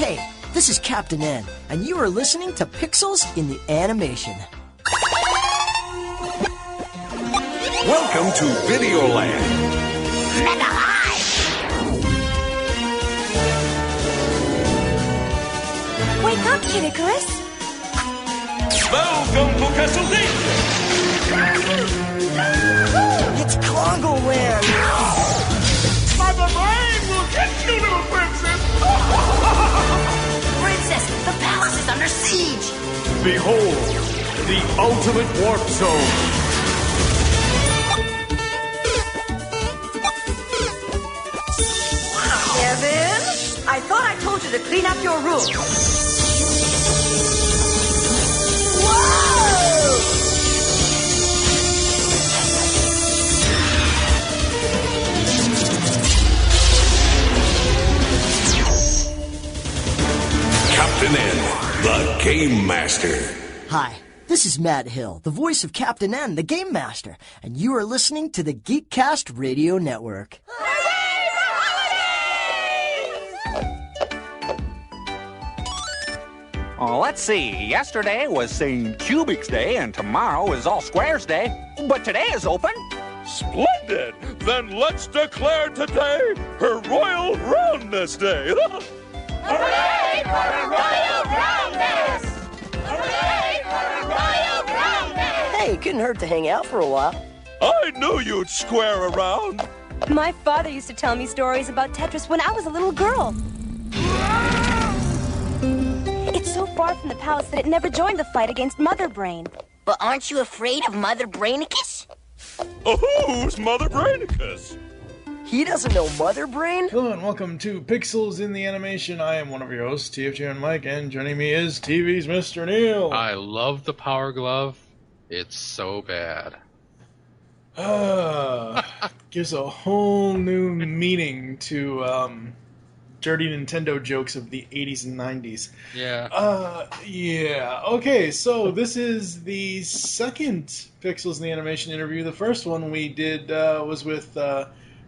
Hey, this is Captain N, and you are listening to Pixels in the Animation. Welcome to Videoland. Mega High! Wake up, Kid Icarus! Welcome to Castlevania. It's Congo Land! Mother Brain will get you, little princess! Princess, the palace is under siege! Behold, the ultimate warp zone. Kevin, I thought I told you to clean up your room. Whoa! Captain N, the Game Master. Hi, this is Matt Hill, the voice of Captain N, the Game Master, and you are listening to the Geekcast Radio Network. Oh, let's see. Yesterday was St. Cubics Day, and tomorrow is All Squares Day. But today is open. Splendid! Then let's declare today her Royal Roundness Day. Hooray for a royal roundness! Hooray for a royal roundness! Hey, it couldn't hurt to hang out for a while. I knew you'd square around. My father used to tell me stories about Tetris when I was a little girl. It's so far from the palace that it never joined the fight against Mother Brain. But aren't you afraid of Mother Brainicus? Who's Mother Brainicus? He doesn't know Mother Brain? Hello and welcome to Pixels in the Animation. I am one of your hosts, TFGN Mike, and joining me is TV's Mr. Neil. I love the Power Glove. It's so bad. Gives a whole new meaning to dirty Nintendo jokes of the 80s and 90s. Yeah. Yeah. Okay, so this is the second Pixels in the Animation interview. The first one we did was with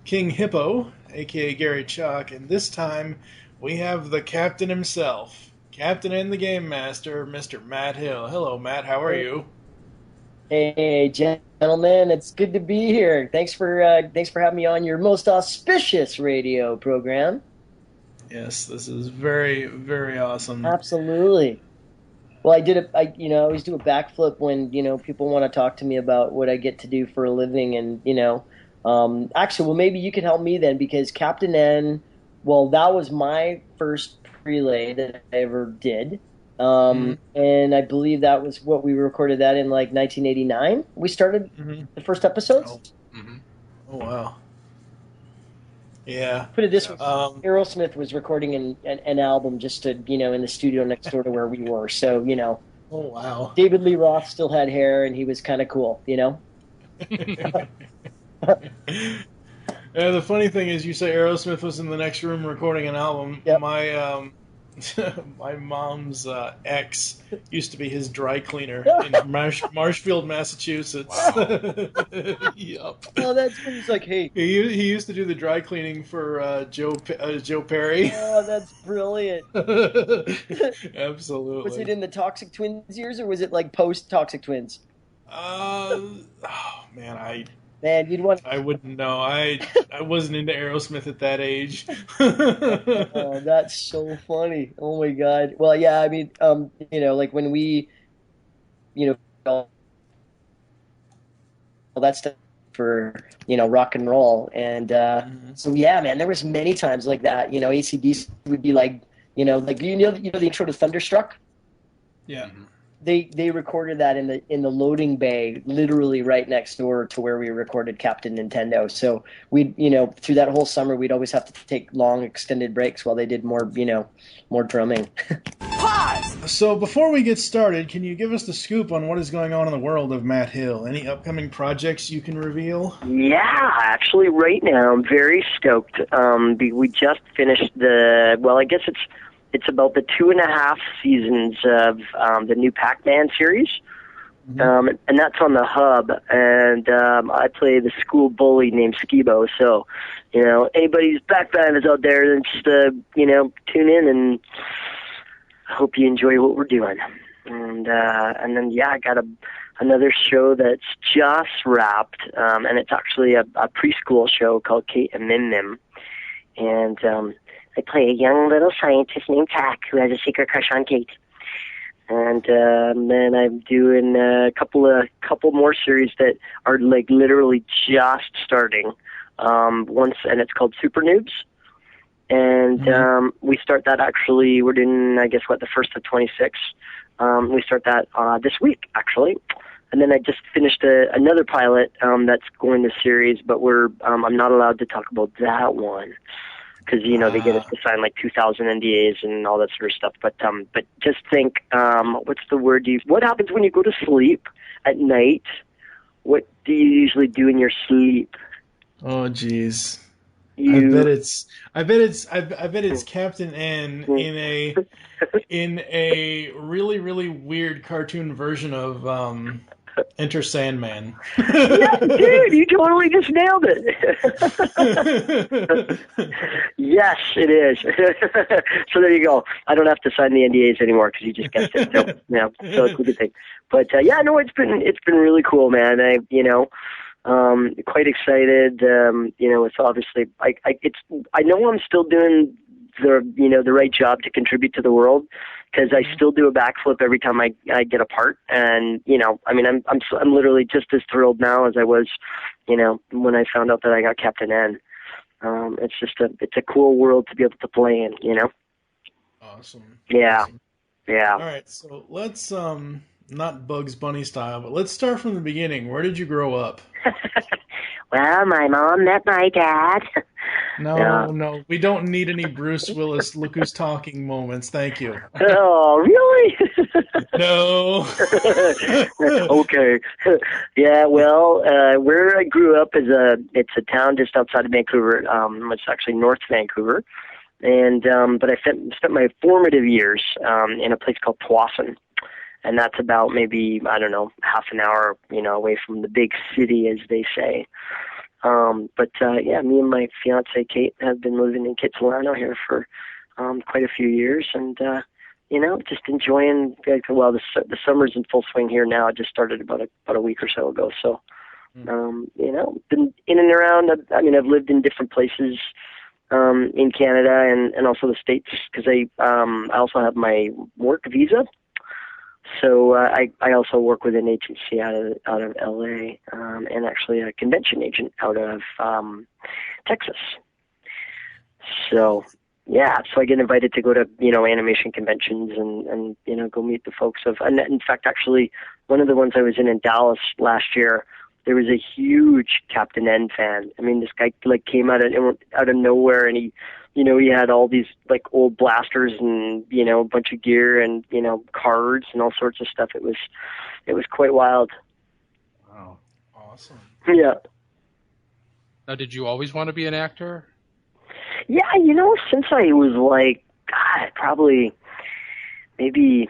King Hippo, a.k.a. Gary Chalk, and this time we have the captain himself, Captain and the Game Master, Mr. Matt Hill. Hello, Matt. How are you? Hey, gentlemen. It's good to be here. Thanks for having me on your most auspicious radio program. Yes, this is very, very awesome. Absolutely. Well, I always do a backflip when, people want to talk to me about what I get to do for a living, and, actually, well, maybe you can help me then, because Captain N, well, that was my first prelay that I ever did. And I believe that was what we recorded that in, like, 1989. We started the first episodes. Oh, wow. Yeah. Put it this way, Aerosmith was recording an album just to, in the studio next door to where we were. So, Oh, wow. David Lee Roth still had hair, and he was kind of cool, Yeah, the funny thing is, you say Aerosmith was in the next room recording an album. Yep. My mom's ex used to be his dry cleaner in Marshfield, Massachusetts. Wow. Yup. Oh, that's when he's like, hey. He used to do the dry cleaning for Joe Perry. Oh, that's brilliant. Absolutely. Was it in the Toxic Twins years, or was it like post Toxic Twins? Man, you'd want. I wouldn't know. I wasn't into Aerosmith at that age. Oh, that's so funny. Oh my god. Well, yeah. I mean, like when we, all that stuff for rock and roll, and so yeah, man, there was many times like that. AC/DC would be like, the intro to Thunderstruck. Yeah. They recorded that in the loading bay, literally right next door to where we recorded Captain Nintendo. So we, through that whole summer, we'd always have to take long extended breaks while they did more drumming. Pause! So before we get started, can you give us the scoop on what is going on in the world of Matt Hill? Any upcoming projects you can reveal? Yeah, actually right now I'm very stoked. We just finished I guess it's about the 2.5 seasons of the new Pac-Man series. And that's on the hub, and I play the school bully named Skibo, so, anybody who's Pac-Man is out there, then just, tune in and I hope you enjoy what we're doing. And then, yeah, I got another show that's just wrapped, and it's actually a preschool show called Kate and Mim Mim. And I play a young little scientist named Tack who has a secret crush on Kate. And then I'm doing a couple more series that are like literally just starting. And it's called Supernoobs. And we start that actually, we're doing, I guess, the first of 26. We start that this week, actually. And then I just finished another pilot that's going to series, but I'm not allowed to talk about that one because, they get us to sign like 2,000 NDAs and all that sort of stuff. But just think, what's the word you use? What happens when you go to sleep at night? What do you usually do in your sleep? Oh, geez. I bet it's Captain N in a really, really weird cartoon version of Enter Sandman. Yeah, dude, you totally just nailed it. Yes, it is. So there you go. I don't have to sign the NDAs anymore because you just guessed it. So yeah, so it's a good thing. But yeah, no, it's been really cool, man. Quite excited. It's obviously I know I'm still doing the right job to contribute to the world because I still do a backflip every time I get a part, and I'm literally just as thrilled now as I was, when I found out that I got Captain N. It's a cool world to be able to play in, Awesome. Yeah. Awesome. Yeah. All right, so let's not Bugs Bunny style, but let's start from the beginning. Where did you grow up? Well, my mom met my dad. No, we don't need any Bruce Willis look who's talking moments. Thank you. Oh, really? No. Okay. Yeah, well, where I grew up it's a town just outside of Vancouver. It's actually North Vancouver. And but I spent my formative years in a place called Tsawwassen. And that's about maybe, I don't know, half an hour, away from the big city, as they say. Yeah, me and my fiance Kate have been living in Kitsilano here for quite a few years, and just enjoying. Well, the summer's in full swing here now. It just started about a week or so ago. So, been in and around. I've lived in different places in Canada and also the States because I also have my work visa. So I also work with an agency out of LA and actually a convention agent out of Texas. So yeah, so I get invited to go to animation conventions and go meet the folks and in fact actually one of the ones I was in Dallas last year, there was a huge Captain N fan. I mean, this guy came out of nowhere and he had all these old blasters and a bunch of gear and cards and all sorts of stuff. It was quite wild. Wow, awesome. Yeah. Now, did you always want to be an actor? Yeah, since I was probably maybe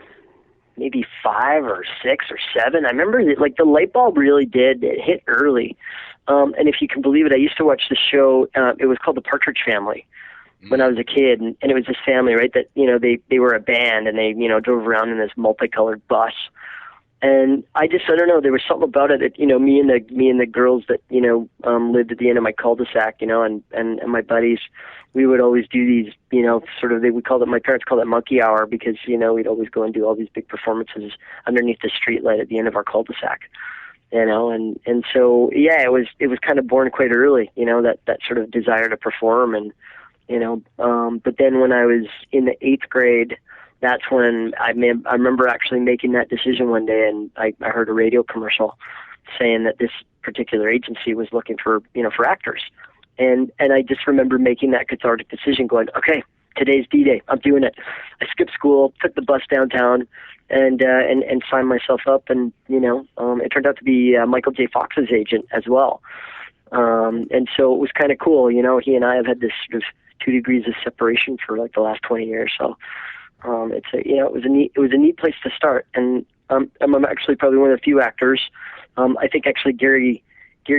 5 or 6 or 7. I remember that, the light bulb really did hit early. And if you can believe it, I used to watch the show. It was called The Partridge Family. When I was a kid, and it was this family, right, that, they were a band, and they, drove around in this multicolored bus. And I don't know, there was something about it that, me and the girls that, lived at the end of my cul-de-sac, and my buddies, we would always do these, my parents called it monkey hour because, we'd always go and do all these big performances underneath the street light at the end of our cul-de-sac. And so, yeah, it was kind of born quite early, that sort of desire to perform and, but then when I was in the 8th grade, that's when I remember actually making that decision one day, and I heard a radio commercial saying that this particular agency was looking for actors, and I just remember making that cathartic decision, going, okay, today's D-Day, I'm doing it. I skipped school, took the bus downtown, and signed myself up, and it turned out to be Michael J. Fox's agent as well, and so it was kind of cool. He and I have had this sort of 2 degrees of separation for the last 20 years. So it was a neat place to start. And I'm actually probably one of the few actors. I think actually Gary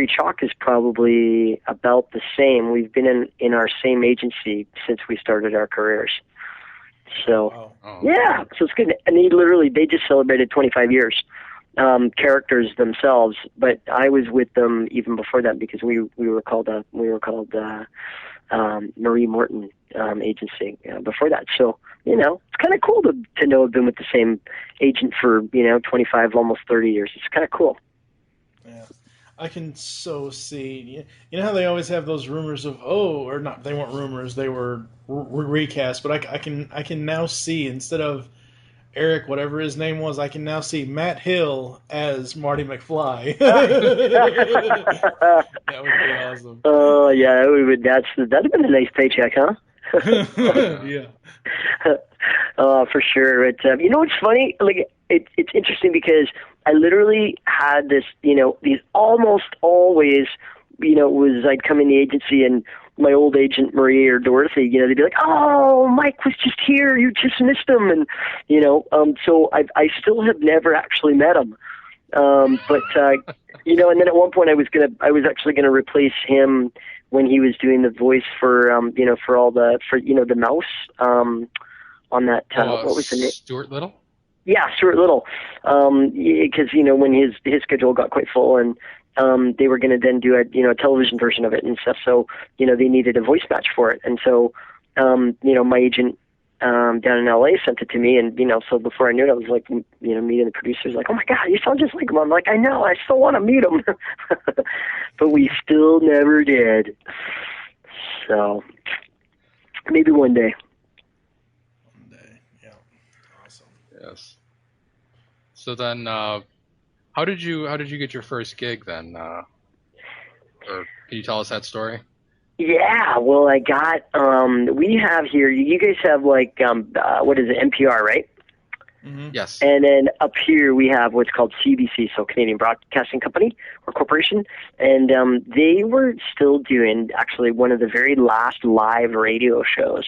Chalk is probably about the same. We've been in our same agency since we started our careers. So Oh. Yeah, so it's good. And they just celebrated 25 years, characters themselves. But I was with them even before that because we were called Marie Morton agency before that. So it's kind of cool to know I've been with the same agent for 25, almost 30 years. It's kind of cool. Yeah. I can so see. You know how they always have those rumors of or not? They weren't rumors; they were recast. But I can now see, instead of Eric, whatever his name was, I can now see Matt Hill as Marty McFly. That would be awesome. Oh yeah, that'd have been a nice paycheck, huh? Yeah. For sure. But you know what's funny? Like it's interesting because I literally had this, these almost always, was I'd come in the agency and my old agent Marie or Dorothy, they'd be like, "Oh, Mike was just here. You just missed him," and so I still have never actually met him. But and then at one point I was actually gonna replace him when he was doing the voice for the mouse on that what was the name? Stuart Little. Yeah, Stuart Little, because when his schedule got quite full, and they were going to then do a television version of it and stuff. So they needed a voice match for it, and so my agent down in LA sent it to me, and so before I knew it, I was like meeting the producers, like, "Oh my God, you sound just like him." I'm like, "I know, I still want to meet him," but we still never did. So maybe one day. Yes. So then, how did you get your first gig then? Or can you tell us that story? Yeah, well, I got. We have here. You guys have like what is it? NPR, right? Mm-hmm. Yes. And then up here we have what's called CBC, so Canadian Broadcasting Company or Corporation, and they were still doing actually one of the very last live radio shows.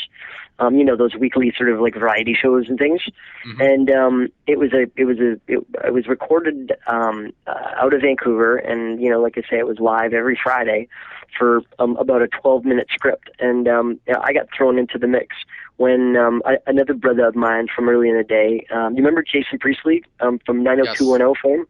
Those weekly sort of like variety shows and things. Mm-hmm. And it was recorded out of Vancouver, and like I say, it was live every Friday for about a 12-minute script. And I got thrown into the mix when another brother of mine from early in the day, you remember Jason Priestley from 90210 fame?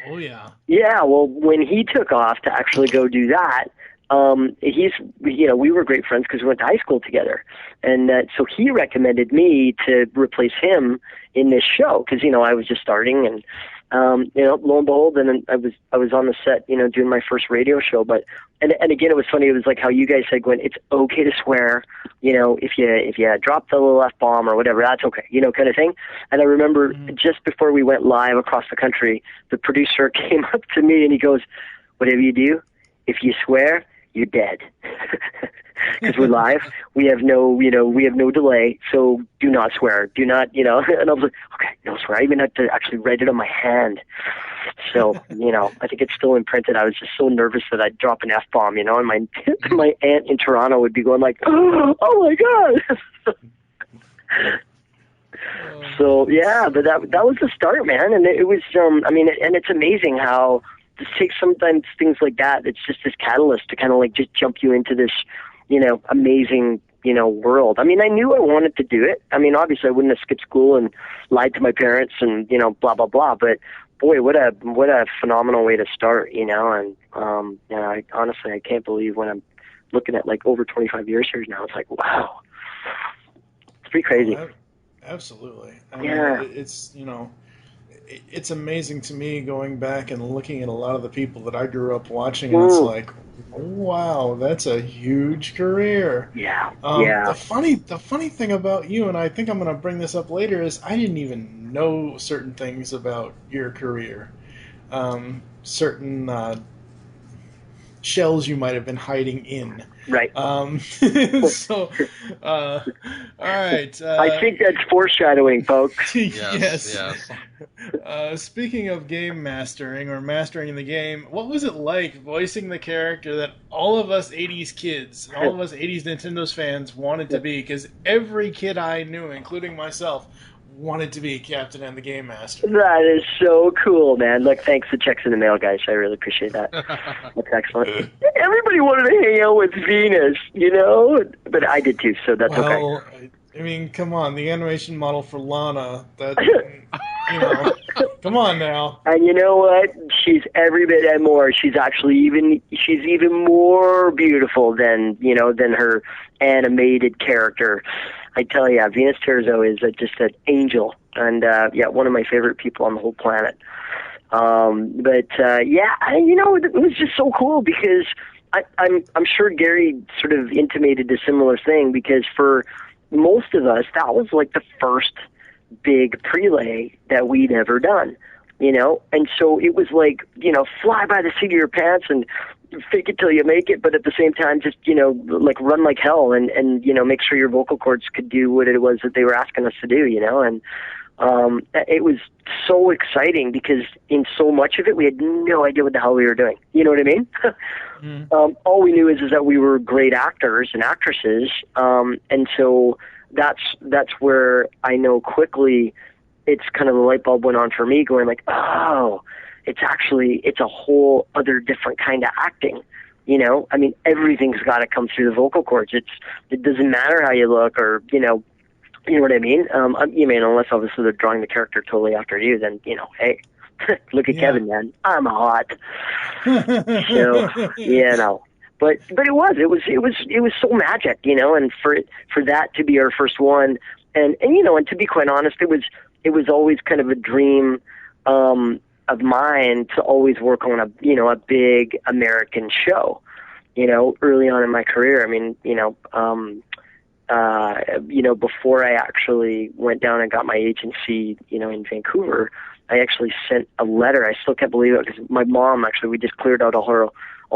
Oh yeah. Yeah, well, when he took off to actually go do that, we were great friends because we went to high school together, and so he recommended me to replace him in this show because I was just starting, and lo and behold, and I was on the set, doing my first radio show. But and again, it was funny. It was like how you guys said, Gwen, it's okay to swear, if you drop the little F-bomb or whatever, that's okay, kind of thing. And I remember just before we went live across the country, the producer came up to me and he goes, "Whatever you do, if you swear, you're dead." Because we're live, we have no delay, so do not swear, do not, And I was like, okay, no swear. I even had to actually write it on my hand. So, I think it's still imprinted. I was just so nervous that I'd drop an F-bomb, and my aunt in Toronto would be going like, "Oh my God." So yeah, but that was the start, man, and it was, and it's amazing how just takes sometimes things like that. It's just this catalyst to kind of like just jump you into this, amazing, world. I mean, I knew I wanted to do it. I mean, obviously I wouldn't have skipped school and lied to my parents and, blah, blah, blah. But boy, what a phenomenal way to start, and, I honestly, I can't believe when I'm looking at like over 25 years here now, it's like, wow, it's pretty crazy. Oh, absolutely. Yeah. It's, it's amazing to me going back and looking at a lot of the people that I grew up watching, and it's like, wow, that's a huge career. Yeah. The funny thing about you, and I think I'm going to bring this up later, is I didn't even know certain things about your career. Certain shells you might have been hiding in. Right. So, all right. I think that's foreshadowing, folks. Yes. Speaking of game mastering or mastering the game, what was it like voicing the character that all of us 80s kids, all of us 80s Nintendo's fans wanted to be? Because every kid I knew, including myself, wanted to be Captain and the Game Master. That is so cool, man. Look, thanks. The check's in the mail, guys. I really appreciate that. That's excellent. Everybody wanted to hang out with Venus, But I did too, so that's okay. I mean, come on, the animation model for Lana, that, come on now. And you know what? She's every bit and more. She's even more beautiful than her animated character. I tell you, Venus Terzo is just an angel, and one of my favorite people on the whole planet. It was just so cool because I'm sure Gary sort of intimated a similar thing, because for most of us, that was like the first big prelay that we'd ever done, and so it was like, fly by the seat of your pants and fake it till you make it, but at the same time, just, like run like hell and make sure your vocal cords could do what it was that they were asking us to do, and it was so exciting because in so much of it, we had no idea what the hell we were doing. You know what I mean? All we knew is that we were great actors and actresses. And so that's where I know quickly it's kind of the light bulb went on for me, going like, oh, it's a whole other different kind of acting. I mean, everything's got to come through the vocal cords. It doesn't matter how you look or, you know what I mean? Unless obviously they're drawing the character totally after you, then, hey, look at Kevin, man. I'm hot. So, But it was so magic, and for that to be our first one, and to be quite honest, it was always kind of a dream of mine to always work on a big American show, early on in my career. I mean, before I actually went down and got my agency, in Vancouver, I actually sent a letter. I still can't believe it because my mom, actually, we just cleared out all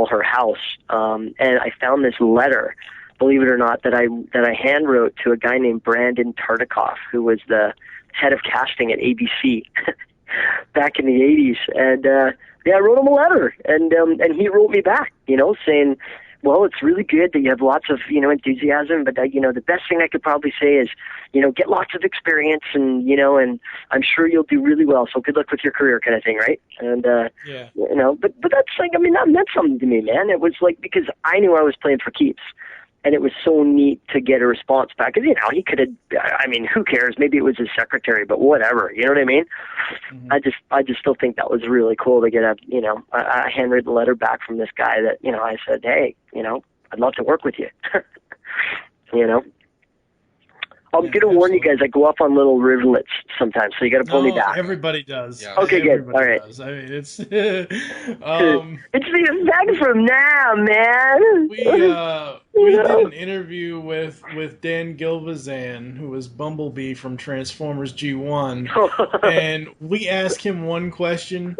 her house. And I found this letter, believe it or not, that I hand wrote to a guy named Brandon Tartikoff, who was the head of casting at ABC back in the 80s. And, I wrote him a letter and he wrote me back, saying, well, it's really good that you have lots of, enthusiasm, but, the best thing I could probably say is, get lots of experience and, and I'm sure you'll do really well. So good luck with your career kind of thing. Right. And, but that's like, I mean, that meant something to me, man. It was like, because I knew I was playing for keeps. And it was so neat to get a response back. Because, he could have, I mean, who cares? Maybe it was his secretary, but whatever. You know what I mean? Mm-hmm. I just still think that was really cool to get a handwritten letter back from this guy that, I said, hey, I'd love to work with you. I'm going to warn you guys, I go off on little rivulets sometimes, so you got to pull me back. Everybody does. Yeah. Okay, good. All right. Does. I mean, it's it's the effect from now, man. We did an interview with Dan Gilvezan, who was Bumblebee from Transformers G1, and we asked him one question.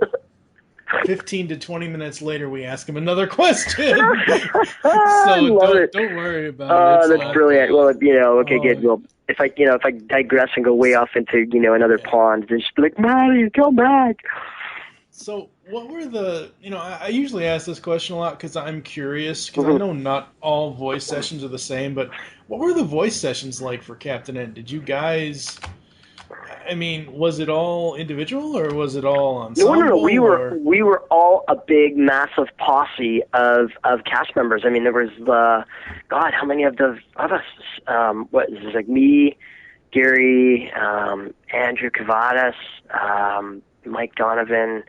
15 to 20 minutes later, we ask him another question. So don't worry about it. Oh, that's brilliant. Well, okay, good. Well, if I digress and go way off into, another pond, then just be like, Maddie, come back. So what were the, I usually ask this question a lot because I'm curious, because I know not all voice sessions are the same, but what were the voice sessions like for Captain N? Did you guys... I mean, was it all individual or was it all ensemble? No. We were all a big, massive posse of cast members. I mean, there was God, how many of us? What is this? Like me, Gary, Andrew Cavadas, Mike Donovan,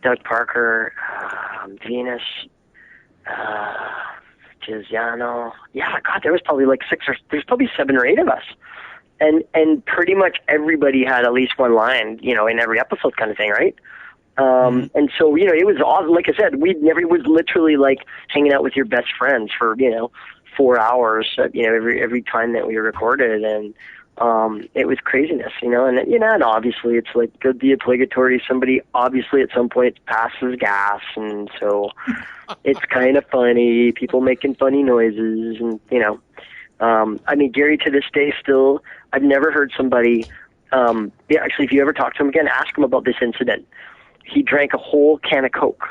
Doug Parker, Venus, Giziano. Yeah, God, there was probably like there's probably 7 or 8 of us. And pretty much everybody had at least one line, in every episode kind of thing, right? And so, it was awesome. Like I said, it was literally like hanging out with your best friends for, 4 hours, every time that we recorded. And it was craziness, and obviously it's like the obligatory, somebody obviously at some point passes gas. And so it's kind of funny, people making funny noises and, I mean, Gary to this day still, I've never heard somebody, actually, if you ever talk to him again, ask him about this incident. He drank a whole can of Coke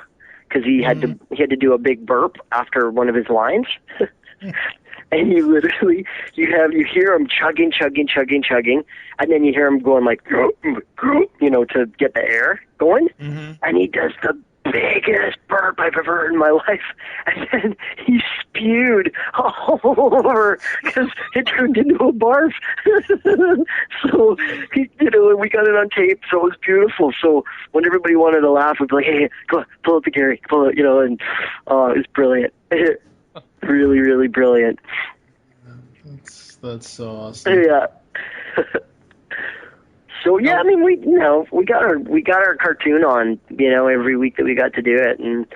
because he had to do a big burp after one of his lines. And you literally, you hear him chugging, and then you hear him going like, to get the air going. And he does the biggest burp I've ever heard in my life. And then he spewed all over because it turned into a barf. So, we got it on tape, so it was beautiful. So when everybody wanted to laugh, we'd be like, hey, go on, pull it to Gary, pull it, and it was brilliant. Really, really brilliant. That's so awesome. Yeah. So yeah, I mean, we got our cartoon on, every week that we got to do it, and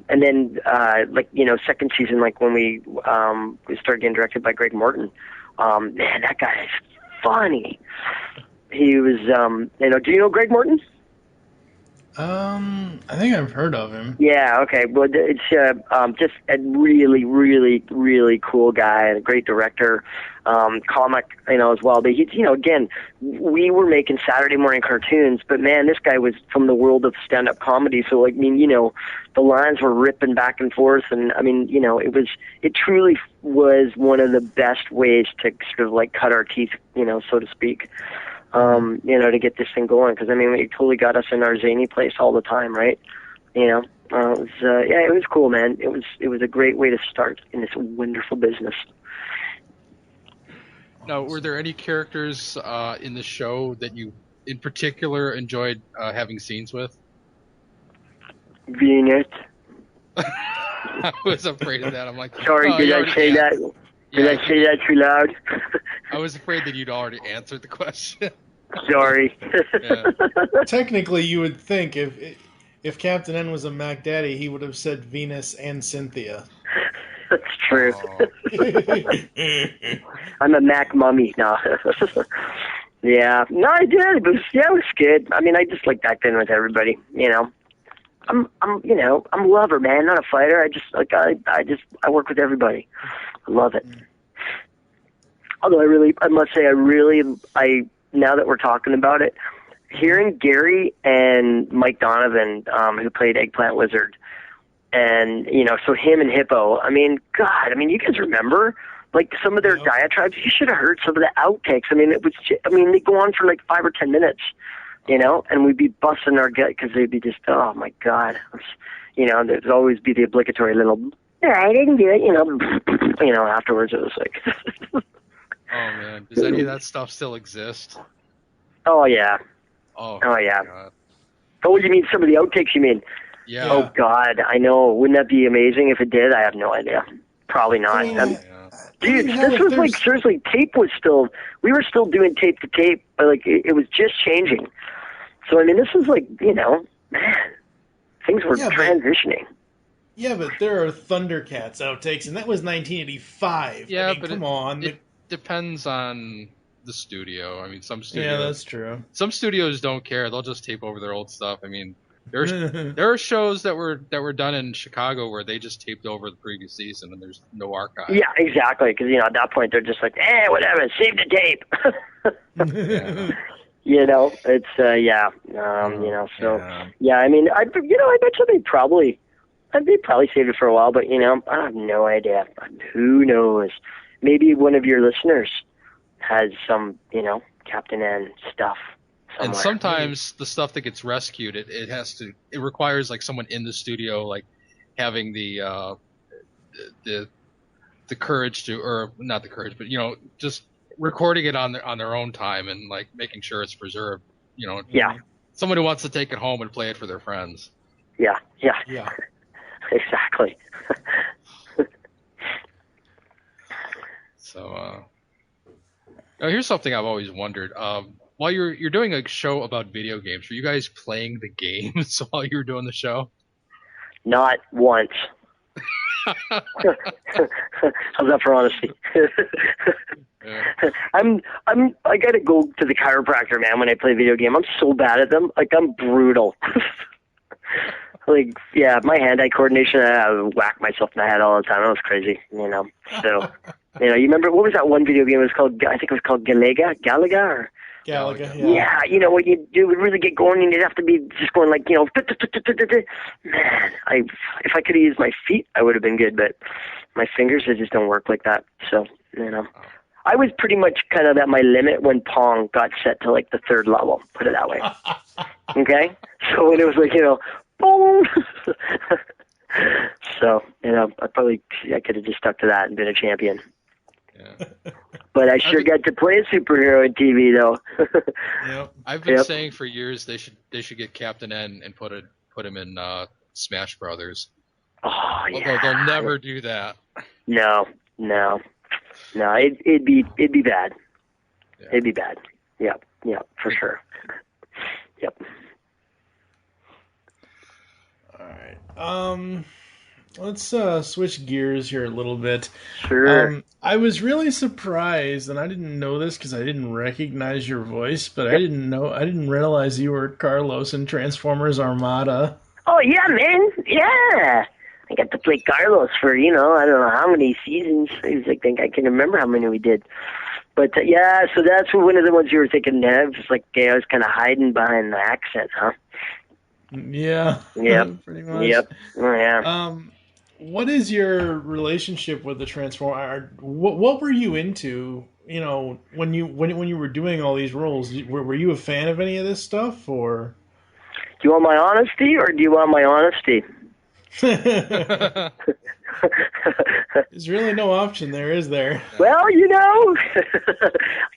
then second season, like when we started getting directed by Greg Morton, man, that guy is funny. He was, do you know Greg Morton? I think I've heard of him. Yeah, okay. Well, it's just a really, really, really cool guy and a great director, comic, as well. But he, again, we were making Saturday morning cartoons, but man, this guy was from the world of stand-up comedy. So, the lines were ripping back and forth, and I mean, it truly was one of the best ways to sort of like cut our teeth, so to speak. To get this thing going, because I mean, it totally got us in our zany place all the time, right? It was cool, man. It was a great way to start in this wonderful business. Now, were there any characters in the show that you, in particular, enjoyed having scenes with? Venus. I was afraid of that. I'm like, sorry, did I say that? Did I say that too loud? I was afraid that you'd already answered the question. Sorry. Yeah. Technically, you would think if Captain N was a Mac Daddy, he would have said Venus and Cynthia. That's true. I'm a Mac mummy now. Yeah. No, I did. It was good. I mean, I just like back then with everybody, I'm a lover, man, not a fighter. I work with everybody. I love it. Although I must say, now that we're talking about it, hearing Gary and Mike Donovan, who played Eggplant Lizard, and, so him and Hippo, I mean, God, you guys remember, like, some of their diatribes? You should have heard some of the outtakes. I mean, they go on for like 5 or 10 minutes, and we'd be busting our gut because they'd be just, oh my God. There'd always be the obligatory little, I didn't do it, afterwards it was like. Oh man, does any of that stuff still exist? Oh yeah. Oh yeah. God. Oh, you mean some of the outtakes? You mean? Yeah. Oh God, I know. Wouldn't that be amazing if it did? I have no idea. Probably not. Dude, this was like seriously. Tape was still. We were still doing tape to tape, but like it was just changing. So I mean, this was like man, things were transitioning. Yeah, but there are Thundercats outtakes, and that was 1985. Yeah, but come on. It depends on the studio. I mean, some studios. Yeah, that's true. Some studios don't care; they'll just tape over their old stuff. I mean, there are shows that were done in Chicago where they just taped over the previous season, and there's no archive. Yeah, exactly. Because at that point they're just like, whatever, save the tape. It's So yeah, I mean, I bet you they probably saved it for a while, but I have no idea. Who knows? Maybe one of your listeners has some, Captain N stuff somewhere. And sometimes the stuff that gets rescued, it requires like someone in the studio, like having the courage to, or not the courage, but just recording it on their own time and like making sure it's preserved. Yeah. Someone who wants to take it home and play it for their friends. Yeah. Exactly. So, now here's something I've always wondered. While you're doing a show about video games, were you guys playing the games while you were doing the show? Not once. How's that for honesty? Yeah. I gotta go to the chiropractor, man, when I play video game. I'm so bad at them. Like, I'm brutal. Like, yeah, my hand-eye coordination, I whack myself in the head all the time. That was crazy, So, you remember, what was that one video game? It was called, I think it was called Galaga, yeah. Yeah, what you do would really get going, and you'd have to be just going like, man, if I could have used my feet, I would have been good, but my fingers, they just don't work like that. So, I was pretty much kind of at my limit when Pong got set to like the 3rd level, put it that way. Okay? So when it was like, boom. So, I could have just stuck to that and been a champion. Yeah. But I sure got to play a superhero on TV, though. Yep. I've been saying for years they should get Captain N and put him in Smash Brothers. Oh yeah. Although they'll never do that. No. It'd be bad. Yeah. It'd be bad. Yep, for sure. Yep. All right. Let's switch gears here a little bit. Sure. I was really surprised, and I didn't know this because I didn't recognize your voice, but I didn't realize you were Carlos in Transformers Armada. Oh yeah, man. Yeah. I got to play Carlos for, I don't know how many seasons. I think I can remember how many we did. But yeah, so that's one of the ones you were thinking, Nev. It's like, I was kind of hiding behind the accent, huh? Yeah. Yep. Pretty much. Yep. Oh, yeah. What is your relationship with the Transformer? What were you into? When you were doing all these roles, were you a fan of any of this stuff, or? Do you want my honesty, or do you want my honesty? There's really no option there, is there? Well, I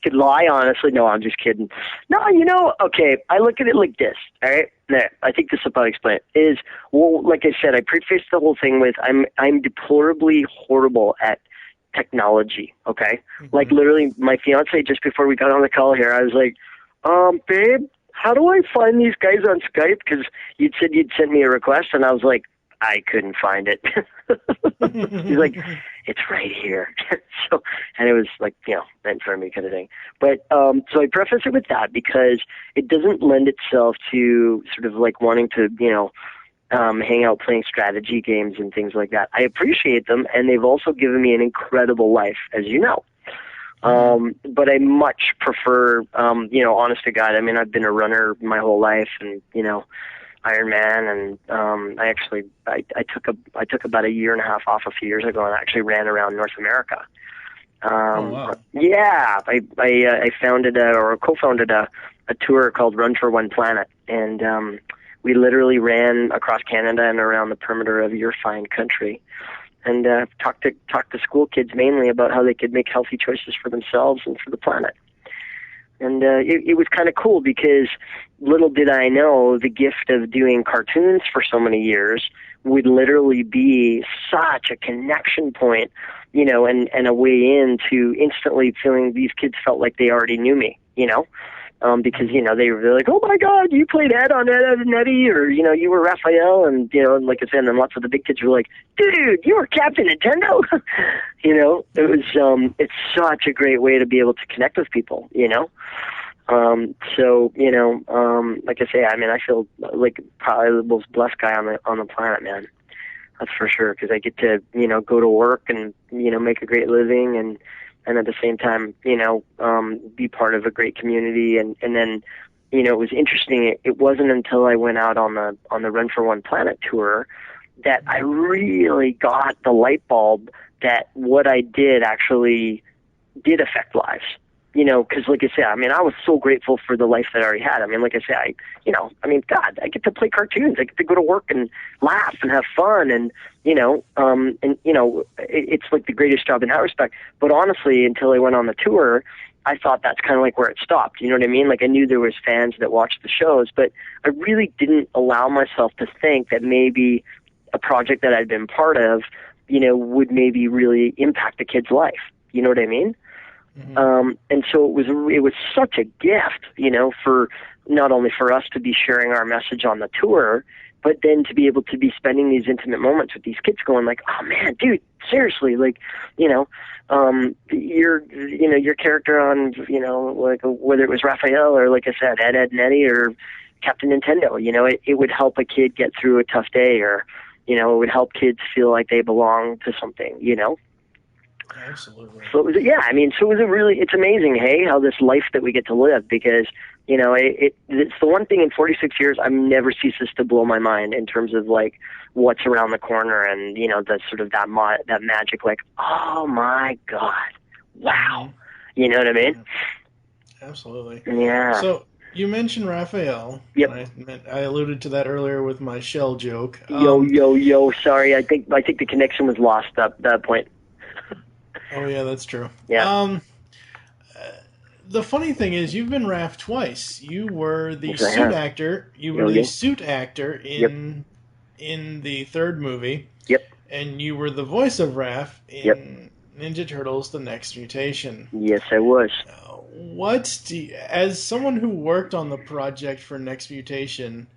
could lie, honestly. No, I'm just kidding. No, okay, I look at it like this, all right? There, I think this will probably explain it. Is, well, like I said, I prefaced the whole thing with I'm deplorably horrible at technology, okay? Mm-hmm. Like, literally, my fiance, just before we got on the call here, I was like, babe, how do I find these guys on Skype? Because you'd said you'd sent me a request, and I was like, I couldn't find it. He's like, it's right here. And it was like, right in front of me kind of thing. But so I preface it with that because it doesn't lend itself to sort of like wanting to, hang out playing strategy games and things like that. I appreciate them, and they've also given me an incredible life, as you know. But I much prefer, honest to God, I mean, I've been a runner my whole life, and, Iron Man, and I took about a year and a half off a few years ago and actually ran around North America. Wow. Yeah, I founded or co-founded a tour called Run for One Planet, and we literally ran across Canada and around the perimeter of your fine country, and talked to school kids mainly about how they could make healthy choices for themselves and for the planet. And it was kind of cool because little did I know the gift of doing cartoons for so many years would literally be such a connection point, and a way in to instantly feeling these kids felt like they already knew me, because, they were like, oh my God, you played Ed on Ed, Ed and Eddie, or, you were Raphael, and, like I said, and then lots of the big kids were like, dude, you were Captain Nintendo. It was, it's such a great way to be able to connect with people, so, like I say, I mean, I feel like probably the most blessed guy on the planet, man. That's for sure, because I get to, go to work and, make a great living and at the same time, be part of a great community. And then, it was interesting. It wasn't until I went out on the Run for One Planet tour that I really got the light bulb that what I did actually did affect lives. Because like I said, I mean, I was so grateful for the life that I already had. I mean, like I said, God, I get to play cartoons. I get to go to work and laugh and have fun, and it's like the greatest job in that respect. But honestly, until I went on the tour, I thought that's kind of like where it stopped. You know what I mean? Like, I knew there was fans that watched the shows, but I really didn't allow myself to think that maybe a project that I'd been part of, would maybe really impact a kid's life. You know what I mean? Mm-hmm. And so it was such a gift, for not only for us to be sharing our message on the tour, but then to be able to be spending these intimate moments with these kids going like, oh man, dude, seriously, like, your character on, like whether it was Raphael or like I said, Ed, Ed and Eddie or Captain Nintendo, it would help a kid get through a tough day, or, it would help kids feel like they belong to something, Absolutely. So it was, it's amazing, hey, how this life that we get to live, because, it's the one thing in 46 years I've never ceases to blow my mind in terms of like what's around the corner and, the sort of that magic, like, oh my God, wow. You know what I mean? Absolutely. Yeah. you mentioned Raphael. Yep. I alluded to that earlier with my shell joke. Yo. Sorry, I think the connection was lost at that point. Oh yeah, that's true. Yeah. The funny thing is, you've been Raph twice. You were the Yes, I suit have. actor. You were the suit actor in the third movie. Yep. And you were the voice of Raph in Ninja Turtles: The Next Mutation. Yes, I was. As someone who worked on the project for Next Mutation,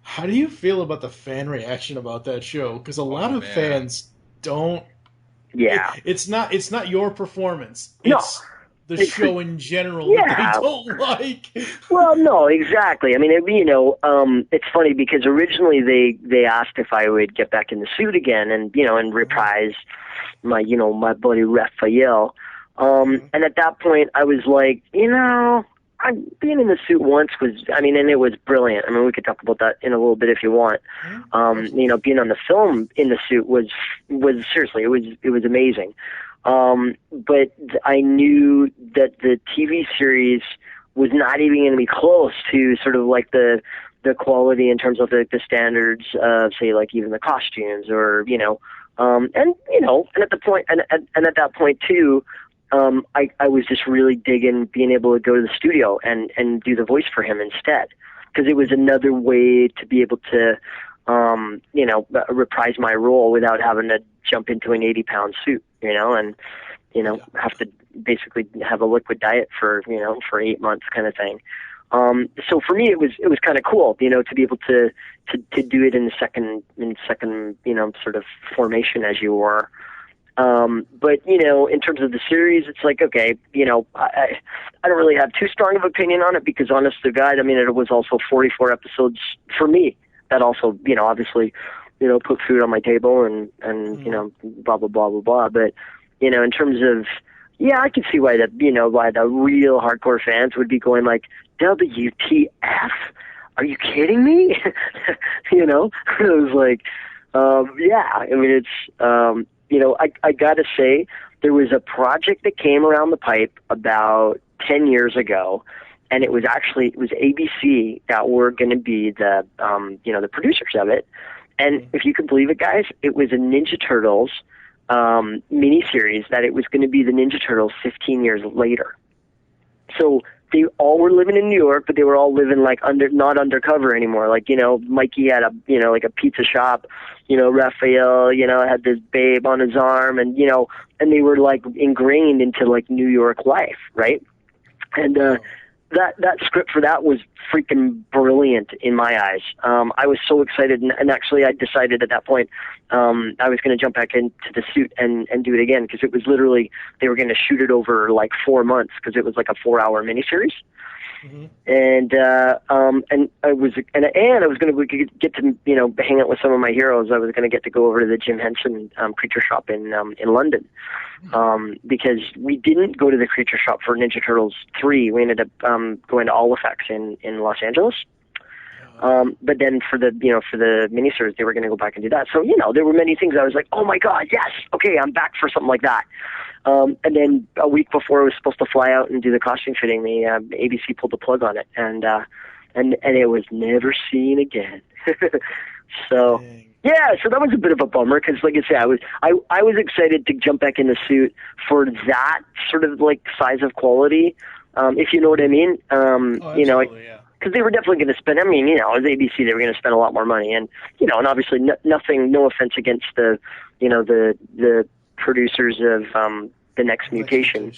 how do you feel about the fan reaction about that show? Because a lot of fans don't. Yeah. It's not your performance. No. It's the show in general that they don't like. Well, no, exactly. I mean, it's funny because originally they asked if I would get back in the suit again and reprise my buddy Raphael. And at that point I was like, being in the suit once and it was brilliant. I mean, we could talk about that in a little bit if you want. Being on the film in the suit was seriously, it was amazing. But I knew that the TV series was not even going to be close to sort of like the quality in terms of the standards of, say, like even the costumes or, and at that point too, I was just really digging being able to go to the studio and do the voice for him instead, because it was another way to be able to, reprise my role without having to jump into an 80-pound suit, and have to basically have a liquid diet for 8 months kind of thing. So for me, it was kind of cool, to be able to do it in second, sort of formation as you were. But in terms of the series, it's like, okay, I don't really have too strong of an opinion on it because, honest to God, I mean, it was also 44 episodes for me. That also, obviously, put food on my table and blah, blah, blah, blah, blah. But, in terms of, I can see why why the real hardcore fans would be going like, WTF? Are you kidding me? It was like, I mean, it's, I gotta say, there was a project that came around the pipe about 10 years ago, and it was ABC that were going to be the producers of it. And if you can believe it, guys, it was a Ninja Turtles miniseries that it was going to be the Ninja Turtles 15 years later. So they all were living in New York, but they were all living like not undercover anymore. Like, Mikey had a pizza shop, Raphael, had this babe on his arm, and, and they were like ingrained into like New York life. Right. And, that script for that was freaking brilliant in my eyes. I was so excited, and actually I decided at that point I was going to jump back into the suit and do it again, because it was literally, they were going to shoot it over like 4 months, because it was like a 4-hour miniseries. Mm-hmm. And I was going to get to hang out with some of my heroes. I was going to get to go over to the Jim Henson Creature Shop in London, because we didn't go to the Creature Shop for Ninja Turtles 3. We ended up going to All Effects in Los Angeles. But then for the miniseries, they were going to go back and do that. So there were many things I was like, oh my God, yes, okay, I'm back for something like that. And then a week before I was supposed to fly out and do the costume fitting, the ABC pulled the plug on it, and it was never seen again. So so that was a bit of a bummer, because, like I say, I was excited to jump back in the suit for that sort of like size of quality, if you know what I mean. Because they were definitely going to spend. I mean, as ABC, they were going to spend a lot more money, and and obviously nothing. No offense against the the producers of the Next Mutation,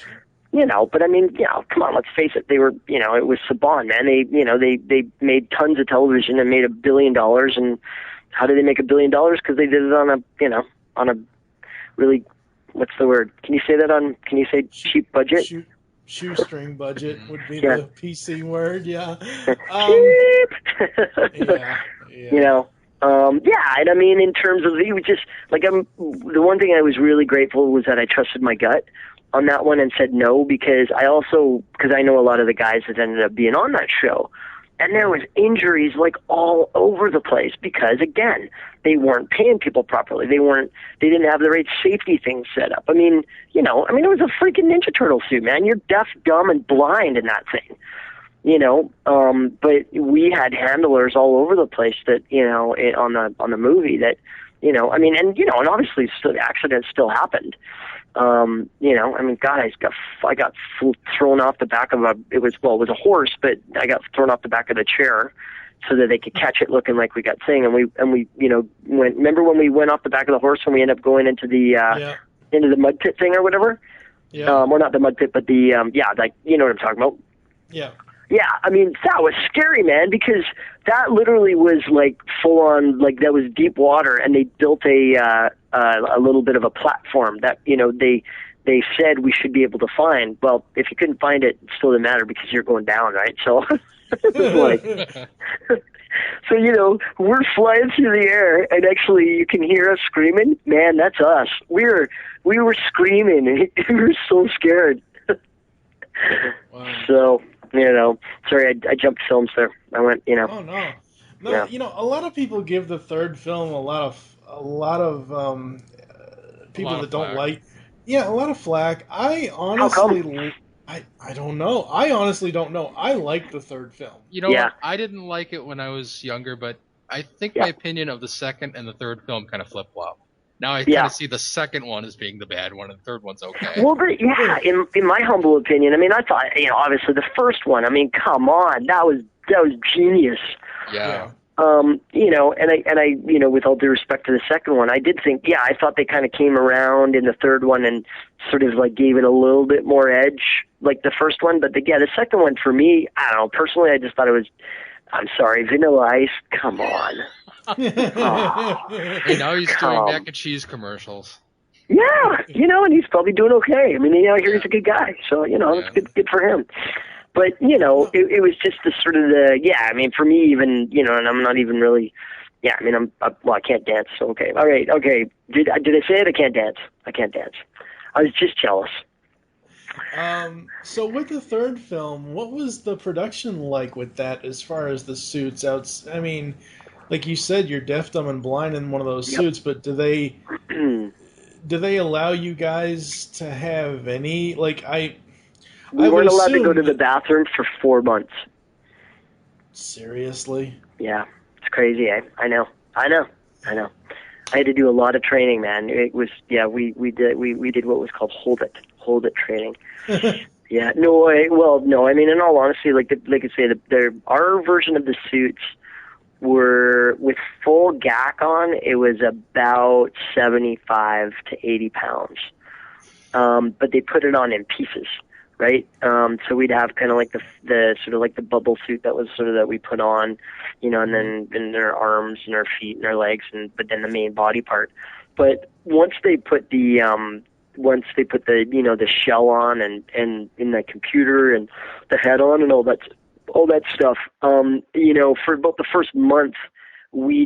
but I mean, come on, let's face it. They were, it was Saban, man. They made tons of television and made $1 billion. And how did they make $1 billion? Because they did it on a really, what's the word? Can you say cheap budget? Shoestring budget would be the PC word, cheap. And I mean, in terms of, it was just like, the one thing I was really grateful was that I trusted my gut on that one and said no, because I know a lot of the guys that ended up being on that show, and there was injuries like all over the place, because again, they weren't paying people properly. They didn't have the right safety things set up. I mean, it was a freaking Ninja Turtle suit, man. You're deaf, dumb, and blind in that thing. But we had handlers all over the place that, on the movie that, and obviously accidents still happened. God, I got thrown off the back of it was a horse, but I got thrown off the back of the chair so that they could catch it looking like we got thing. And we remember when we went off the back of the horse when we ended up going into the mud pit thing or whatever? Yeah. Or not the mud pit, but you know what I'm talking about. Yeah. Yeah, I mean, that was scary, man, because that literally was like full on, like that was deep water, and they built a little bit of a platform that, they said we should be able to find. Well, if you couldn't find it, it still didn't matter because you're going down, right? So it was like, so, we're flying through the air, and actually you can hear us screaming. Man, that's us. We were screaming. We were so scared. Wow. So, sorry, I jumped films there. I went, Oh no, yeah. A lot of people give the third film a lot of people that don't like. Yeah, a lot of flack. I honestly, I don't know. I honestly don't know. I like the third film. You know what? I didn't like it when I was younger, but I think my opinion of the second and the third film kind of flip-flop. Now I kind of see the second one as being the bad one, and the third one's okay. Well, in my humble opinion, I mean, I thought, obviously the first one, I mean, come on, that was genius. Yeah. And I, with all due respect to the second one, I did think, I thought they kind of came around in the third one and sort of like gave it a little bit more edge, like the first one. But the second one for me, I don't know, personally, I just thought it was, I'm sorry, Vanilla Ice, come on. Hey, now he's doing mac and cheese commercials. Yeah, and he's probably doing okay. I mean, I hear he's a good guy, so, it's good for him. But, it was just the sort of I mean, for me even, and I'm not even really, I mean, I can't dance, so okay. All right, okay. Did I say it? I can't dance. I was just jealous. So with the third film, what was the production like with that as far as the suits out? I mean, like you said, you're deaf, dumb, and blind in one of those suits, but do they allow you guys to have any, we weren't allowed to go to the bathroom for 4 months. Seriously? Yeah, it's crazy, eh? I know. I had to do a lot of training, man. It was, we did what was called hold it training. Yeah, no, I mean, in all honesty, like I say, our version of the suits were, with full GAC on, it was about 75 to 80 pounds. But they put it on in pieces, right? So we'd have kind of like the sort of like the bubble suit that was sort of that we put on, and then in their arms and our feet and our legs, but then the main body part. But once they put the the shell on and in the computer and the head on and all that stuff, for about the first month, we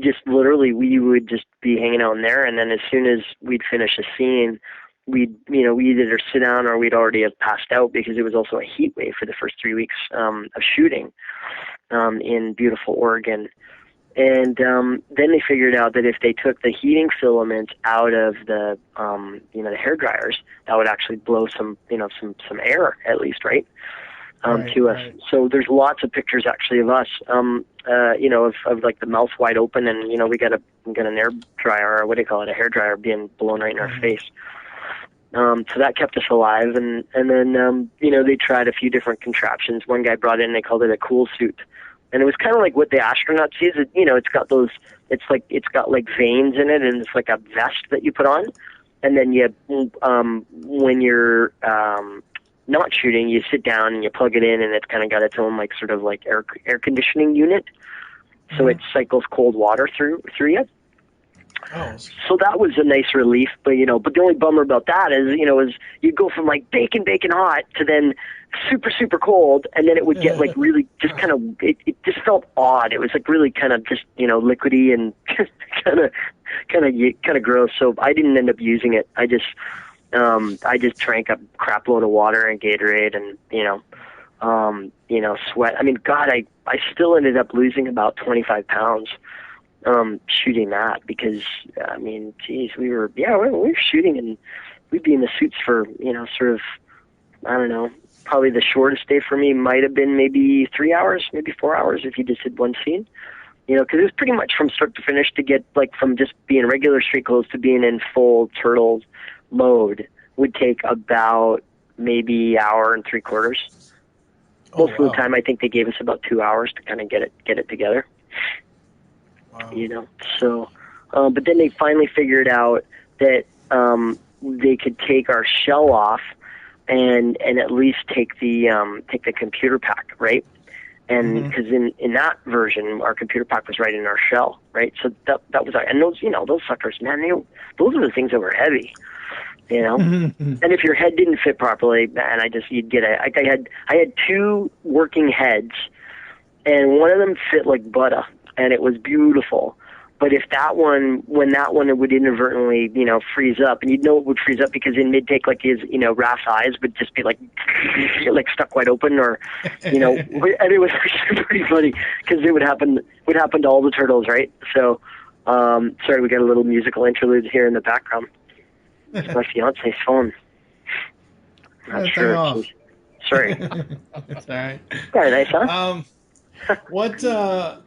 would just be hanging out in there, and then as soon as we'd finish a scene, we'd either sit down or we'd already have passed out because it was also a heat wave for the first 3 weeks of shooting in beautiful Oregon. And then they figured out that if they took the heating filament out of the the hair dryers, that would actually blow some air at least, right? To us. Right. So there's lots of pictures actually of us, of like the mouth wide open, and we got an air dryer, or what do you call it, a hair dryer being blown right in our face. So that kept us alive, and then they tried a few different contraptions. One guy brought in, they called it a cool suit, and it was kind of like what the astronauts use. It's got like veins in it, and it's like a vest that you put on, and then when you're not shooting, you sit down and you plug it in, and it's kind of got its own like sort of like air conditioning unit, so it cycles cold water through you. Oh. So that was a nice relief, but the only bummer about that is you go from like baking hot to then super, super cold, and then it would get like really just kind of, it just felt odd. It was like really kind of just, liquidy and kind of gross. So I didn't end up using it. I just drank a crap load of water and Gatorade and, sweat. I mean, God, I still ended up losing about 25 pounds. Shooting that because, I mean, geez, we were shooting and we'd be in the suits for, sort of, I don't know, probably the shortest day for me might have been maybe 3 hours, maybe 4 hours if you just did one scene. You know, because it was pretty much from start to finish to get, like, from just being regular street clothes to being in full turtle mode would take about maybe hour and 3/4. Most of the time, I think they gave us about 2 hours to kind of get it together. Wow. You know, so, but then they finally figured out that they could take our shell off and at least take the computer pack, right? And because in that version, our computer pack was right in our shell, right? So that was, and those, you know, those suckers, man, those are the things that were heavy, you know. And if your head didn't fit properly, man, you'd get I had 2 working heads, and one of them fit like butter, and it was beautiful. But if when that one would inadvertently, you know, freeze up, and you'd know it would freeze up because in mid-take, like his, you know, Raph's eyes would just be like stuck wide open, or, you know, and it was actually pretty funny because it would happen to all the turtles, right? So, sorry, we got a little musical interlude here in the background. It's my fiance's phone. Not sure. Sorry. That's all right. Very nice, huh? What? Here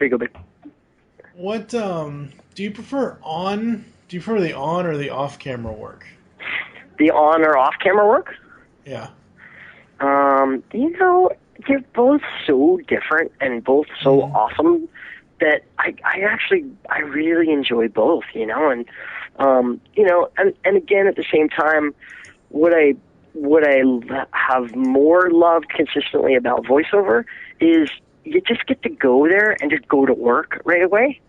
you go, babe. What do you prefer on? Do you prefer the on or the off-camera work? The on or off-camera work? Yeah. You know, they're both so different and both so awesome that I really enjoy both. You know, and you know, and again at the same time, what I have more loved consistently about voiceover is you just get to go there and just go to work right away.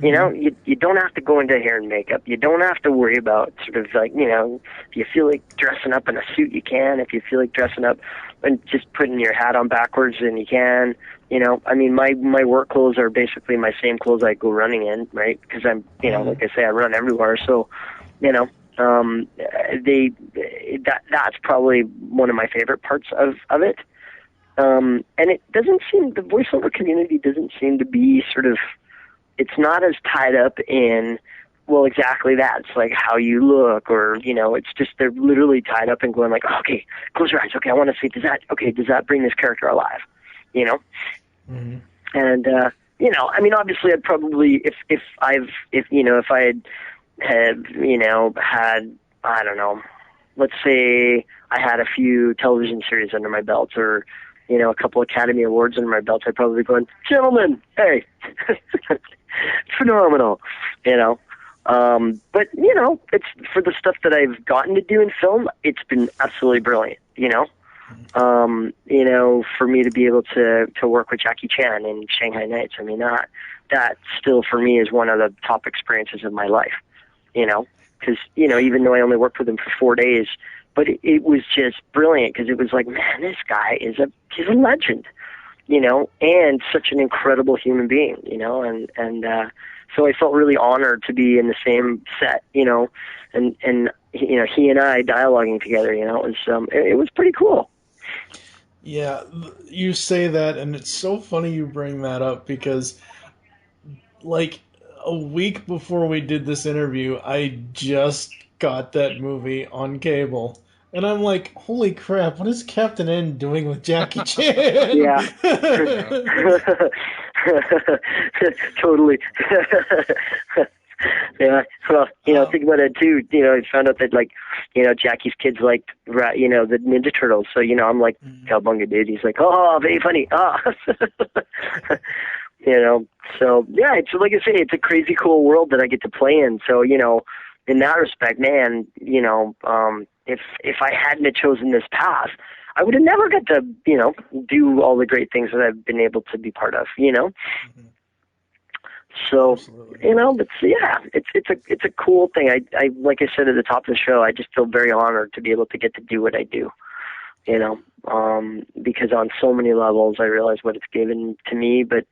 You know, you don't have to go into hair and makeup. You don't have to worry about sort of like, you know, if you feel like dressing up in a suit, you can. If you feel like dressing up and just putting your hat on backwards, then you can. You know, I mean, my work clothes are basically my same clothes I go running in, right? Because I'm, you know, like I say, I run everywhere. So, you know, that's probably one of my favorite parts of it. And it doesn't seem, the voiceover community doesn't seem to be sort of, it's not as tied up in, well, exactly that. It's like how you look, or, you know, it's just, they're literally tied up and going like, oh, okay, close your eyes. Okay, I want to see, does that bring this character alive? You know? And, you know, I mean, obviously I'd probably, if I had, you know, had, I don't know, let's say I had a few television series under my belt, or, you know, a couple Academy Awards under my belt, I'd probably be going, gentlemen, hey, phenomenal, you know. But, you know, it's for the stuff that I've gotten to do in film, it's been absolutely brilliant, you know. You know, for me to be able to work with Jackie Chan in Shanghai Nights, I mean, that still for me is one of the top experiences of my life, you know, because, you know, even though I only worked with him for 4 days, but it was just brilliant because it was like, man, this guy he's a legend, you know, and such an incredible human being, you know, and so I felt really honored to be in the same set, you know, and you know, he and I dialoguing together, you know, it was pretty cool. Yeah, you say that, and it's so funny you bring that up because, like, a week before we did this interview, I just got that movie on cable. And I'm like, holy crap, what is Captain N doing with Jackie Chan? Yeah. Totally. Yeah. Well, you know, think about it too. You know, I found out that, like, you know, Jackie's kids liked, you know, the Ninja Turtles. So, you know, I'm like, cowbunga dude. He's like, oh, very funny. Oh. You know, so yeah, it's like I say, it's a crazy cool world that I get to play in. So, you know, in that respect, man, you know, if I hadn't have chosen this path, I would have never got to, you know, do all the great things that I've been able to be part of, you know. So, absolutely. You know, but yeah, it's a cool thing. I like I said at the top of the show, I just feel very honored to be able to get to do what I do, you know, because on so many levels I realize what it's given to me, but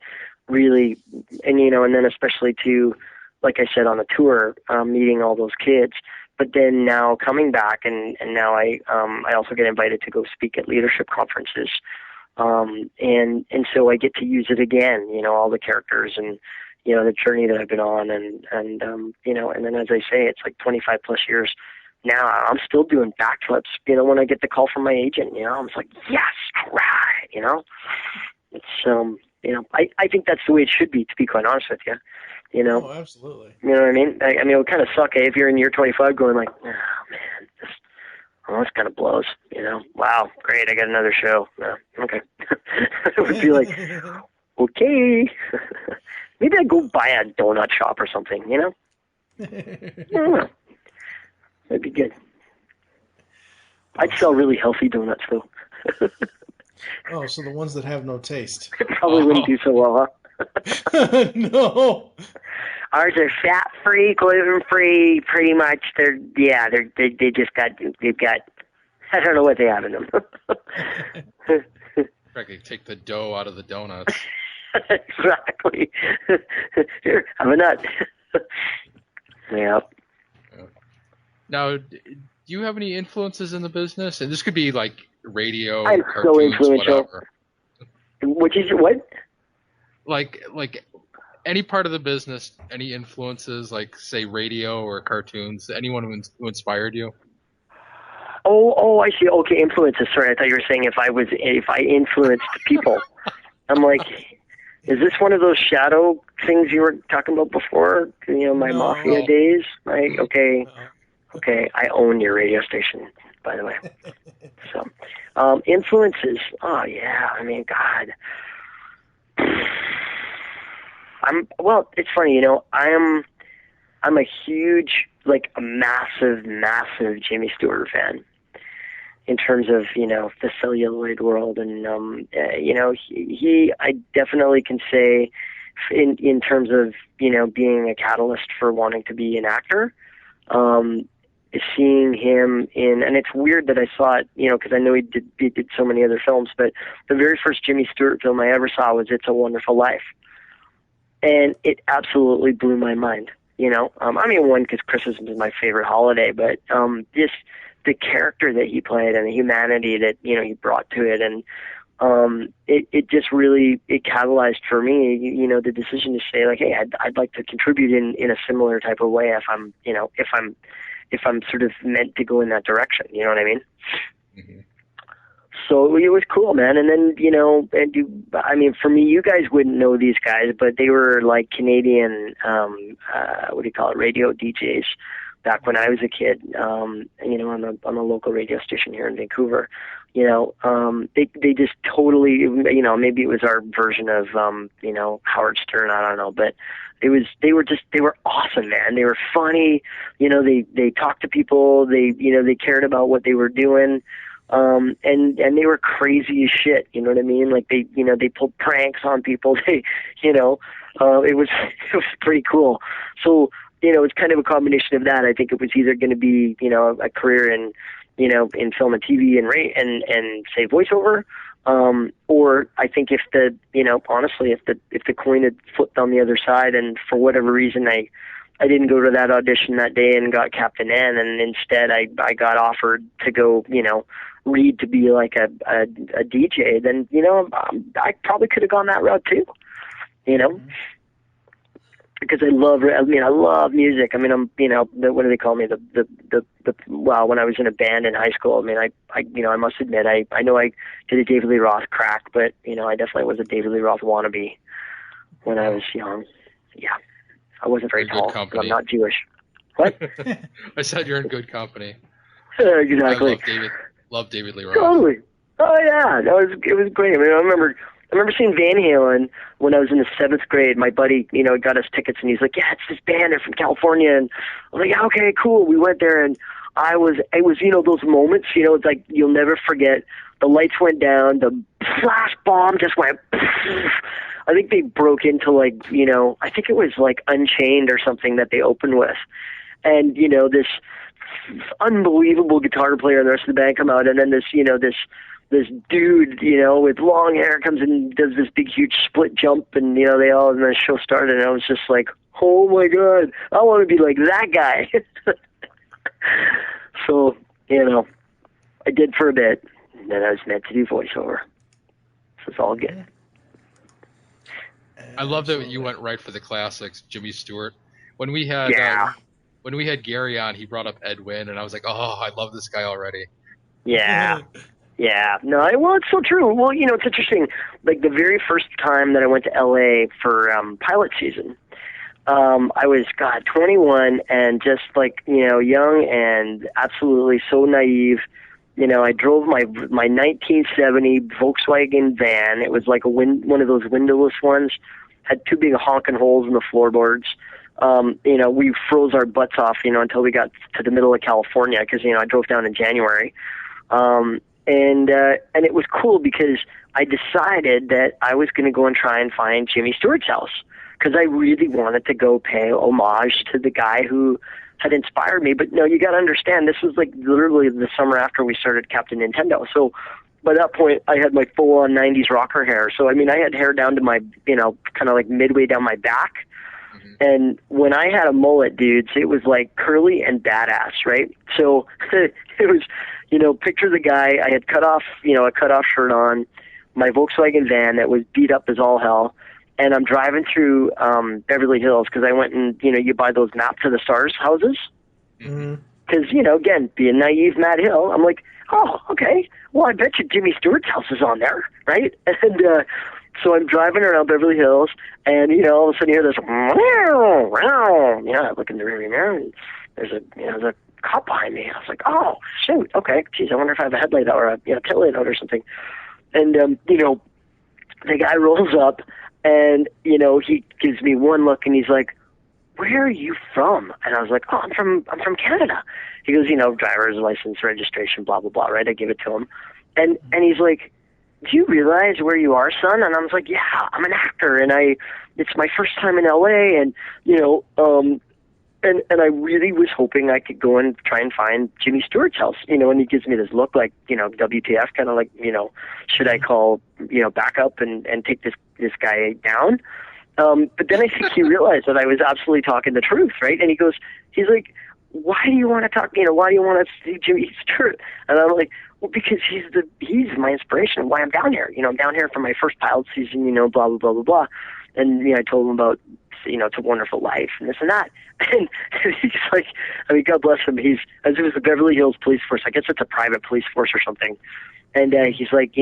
really, and you know, and then especially to, like I said, on the tour, meeting all those kids, but then now coming back and now I also get invited to go speak at leadership conferences, and so I get to use it again, you know, all the characters and, you know, the journey that I've been on and you know, and then as I say, it's like 25 plus years now I'm still doing backflips, when I get the call from my agent, I'm just like, yes, all right, It's, I think that's the way it should be, to be quite honest with you, Oh, absolutely. You know what I mean? I mean, it would kind of suck if you're in year 25 going like, oh, man, this kind of blows, Wow, great, I got another show. Okay. It would be like, okay. Maybe I'd go buy a donut shop or something, I don't know. That'd be good. I'd sell really healthy donuts, though. Oh, so the ones that have no taste. Probably wouldn't do so well, huh? No. Ours are fat-free, gluten-free, pretty much. They've got, I don't know what they have in them. I could take the dough out of the donuts. Exactly. Here, have a nut. Yeah. Now, do you have any influences in the business? And this could be like radio, I'm cartoons, so influential. whatever. Which is what? Like any part of the business, any influences, like say radio or cartoons, anyone who inspired you? Oh, I see. Okay, influences. Sorry, I thought you were saying if I influenced people. I'm like, is this one of those shadow things you were talking about before? My mafia days. Like, okay, I own your radio station, by the way. So, influences. Oh yeah, I mean, God. It's funny, I'm a huge, like a massive Jimmy Stewart fan in terms of, the celluloid world. And, I definitely can say in terms of, being a catalyst for wanting to be an actor, seeing him in, and it's weird that I saw it, because I know he did so many other films, but the very first Jimmy Stewart film I ever saw was It's a Wonderful Life. And it absolutely blew my mind, one, because Christmas is my favorite holiday, but just the character that he played and the humanity that, he brought to it. And it just really, it catalyzed for me, the decision to say, like, hey, I'd like to contribute in a similar type of way if I'm sort of meant to go in that direction, you know what I mean? Mm-hmm. So it was cool, man. And then, for me, you guys wouldn't know these guys, but they were like Canadian, radio DJs back when I was a kid, on a local radio station here in Vancouver. They just totally, maybe it was our version of, Howard Stern, I don't know, but they were awesome, man. They were funny, they talked to people, they cared about what they were doing. And they were crazy as shit, you know what I mean? Like they pulled pranks on people. It was pretty cool. So, it's kind of a combination of that. I think it was either going to be, a career in, in film and TV and say voiceover. Or I think if honestly, if the coin had flipped on the other side and for whatever reason I didn't go to that audition that day and got Captain N, and instead I got offered to go, read to be like a DJ, then, I probably could have gone that route too, because I love music. I mean, I'm, what do they call me? When I was in a band in high school, I mean, I must admit, I know I did a David Lee Roth crack, but, I definitely was a David Lee Roth wannabe when I was young. Yeah. I wasn't very tall, but I'm not Jewish. What? I said you're in good company. Exactly. I love David Lee Roth. Totally. Oh yeah, no, it was great. I mean, I remember seeing Van Halen when I was in the 7th grade. My buddy, got us tickets, and he's like, "Yeah, it's this band. They're from California." And I'm like, "Okay, cool." We went there, and it was, those moments, it's like you'll never forget. The lights went down, the flash bomb just went. I think they broke into like, I think it was like Unchained or something that they opened with. And, this unbelievable guitar player and the rest of the band come out, and then this dude, with long hair comes and does this big, huge split jump, and, and the show started, and I was just like, oh my God, I want to be like that guy. So, I did for a bit, and then I was meant to do voiceover. So it's all good. I love that you went right for the classics, Jimmy Stewart. When we had when we had Gary on, he brought up Ed Wynn, and I was like, oh, I love this guy already. Yeah. Yeah. No, well, it's so true. Well, it's interesting. Like, the very first time that I went to L.A. for pilot season, I was, 21 and just, young and absolutely so naive. I drove my 1970 Volkswagen van. It was like one of those windowless ones. Had two big honking holes in the floorboards. We froze our butts off, until we got to the middle of California because, I drove down in January. And it was cool because I decided that I was going to go and try and find Jimmy Stewart's house because I really wanted to go pay homage to the guy who had inspired me. But no, you got to understand, this was like literally the summer after we started Captain Nintendo. So by that point, I had my full-on 90s rocker hair. So, I had hair down to my, kind of like midway down my back. Mm-hmm. And when I had a mullet, dudes, it was like curly and badass, right? So it was, picture the guy. I had cut off shirt on, my Volkswagen van that was beat up as all hell. And I'm driving through Beverly Hills because I went and, you buy those Map to the Stars houses. Because, again, being naive Matt Hill, I'm like, oh, okay. Well, I bet you Jimmy Stewart's house is on there, right? And so I'm driving around Beverly Hills, and, all of a sudden you hear this, I look in the rearview mirror, and there's a cop behind me. I was like, oh, shoot, okay. Geez, I wonder if I have a headlight out or a tail light out or something. And, the guy rolls up, and, he gives me one look, and he's like, where are you from? And I was like, oh, I'm from Canada. He goes, driver's license, registration, blah, blah, blah, right? I give it to him. And he's like, do you realize where you are, son? And I was like, yeah, I'm an actor, and it's my first time in L.A., and, and I really was hoping I could go and try and find Jimmy Stewart's house, and he gives me this look like, WTF, kind of like, should I call, backup and take this guy down? But then I think he realized that I was absolutely talking the truth, right? And he's like, why do you want to talk, why do you want to see Jimmy Stewart? And I'm like, well, because he's my inspiration, why I'm down here. I'm down here for my first pilot season, blah, blah, blah, blah, blah. And, I told him about, It's a Wonderful Life and this and that. And he's like, God bless him. It was the Beverly Hills Police Force. I guess it's a private police force or something. And he's like,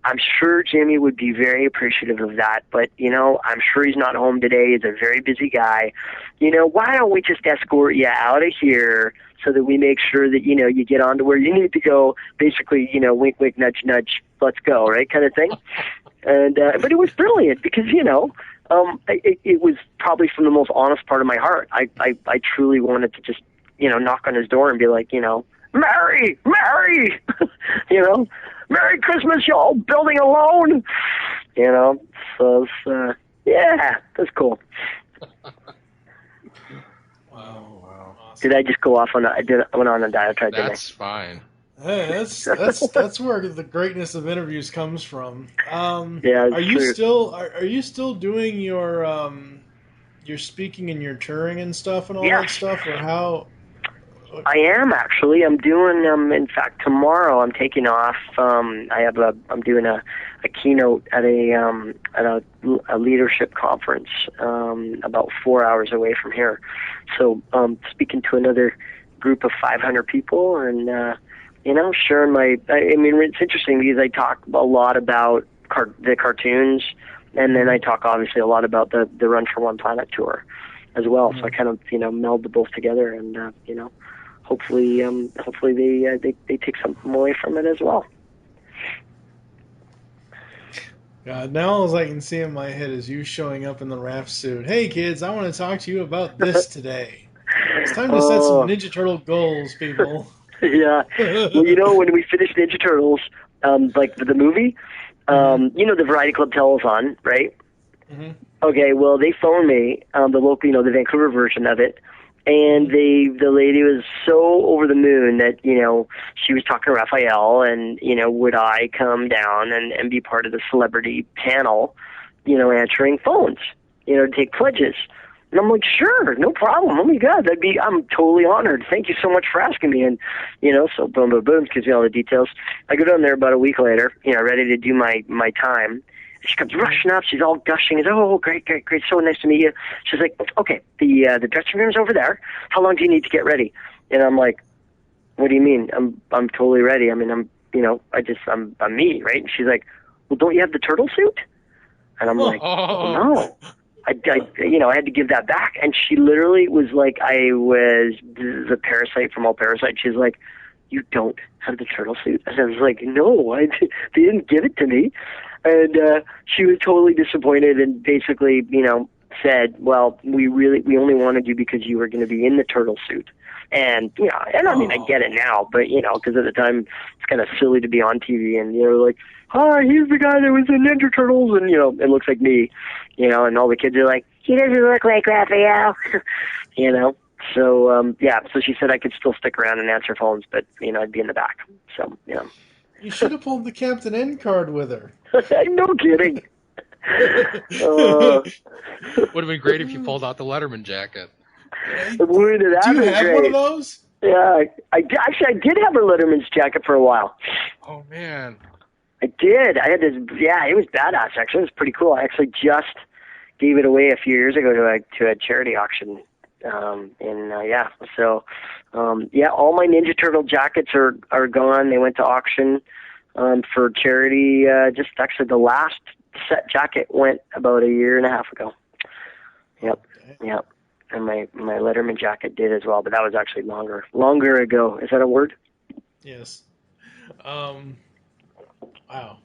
I'm sure Jimmy would be very appreciative of that, but, I'm sure he's not home today. He's a very busy guy. Why don't we just escort you out of here so that we make sure that, you get on to where you need to go, basically, wink, wink, nudge, nudge, let's go, right, kind of thing. And but it was brilliant because, it was probably from the most honest part of my heart. I truly wanted to just, knock on his door and be like, Merry, Merry Christmas, y'all building alone. So it's, yeah, that's cool. Wow. Did I just go off on I went on a diatribe? That's fine. Hey, that's where the greatness of interviews comes from. Yeah. Are you still doing your speaking and your touring and stuff and all that stuff, or how? I am actually. I'm doing. In fact, tomorrow I'm taking off. I'm doing a keynote at a leadership conference about 4 hours away from here. So speaking to another group of 500 people and sharing my. It's interesting because I talk a lot about the cartoons, and then I talk obviously a lot about the Run for One Planet tour as well. Mm-hmm. So I kind of meld the both together, and hopefully they take something away from it as well. God, now all I can see in my head is you showing up in the Raph suit. Hey kids, I want to talk to you about this today. It's time to set some Ninja Turtle goals, people. Yeah. Well, when we finished Ninja Turtles, like the movie, the Variety Club telethon, right? Mm-hmm. Okay, well, they phoned me, the local, the Vancouver version of it, and the lady was so over the moon that, she was talking to Raphael, and, would I come down and be part of the celebrity panel, answering phones, to take pledges. And I'm like, sure, no problem. Oh my God, I'm totally honored. Thank you so much for asking me. And, so boom, boom, boom, gives me all the details. I go down there about a week later, ready to do my time. She comes rushing up. She's all gushing. She's, oh, great, great, great. So nice to meet you. She's like, okay, the dressing room's over there. How long do you need to get ready? And I'm like, what do you mean? I'm totally ready. I mean, I'm me, right? And she's like, well, don't you have the turtle suit? And I'm like, no. I had to give that back. And she literally was like, I was the parasite from all parasites. She's like, you don't have the turtle suit? And I was like, no, they didn't give it to me. And she was totally disappointed and basically, said, well, we only wanted you because you were going to be in the turtle suit. And, I mean, I get it now, but, because at the time it's kind of silly to be on TV and, like, hi, he's the guy that was in Ninja Turtles, and, it looks like me, and all the kids are like, he doesn't look like Raphael, So, so she said I could still stick around and answer phones, but, I'd be in the back, so, You should have pulled the Captain N card with her. No kidding. Would have been great if you pulled out the Letterman jacket. Do you have one of those? Yeah, I did have a Letterman's jacket for a while. Oh, man. I did. I had this. Yeah, it was badass. Actually, it was pretty cool. I actually just gave it away a few years ago to a charity auction. All my Ninja Turtle jackets are gone. They went to auction for charity. Just actually, the last set jacket went about a year and a half ago. Yep. And my Letterman jacket did as well, but that was actually longer ago. Is that a word? Yes. Wow.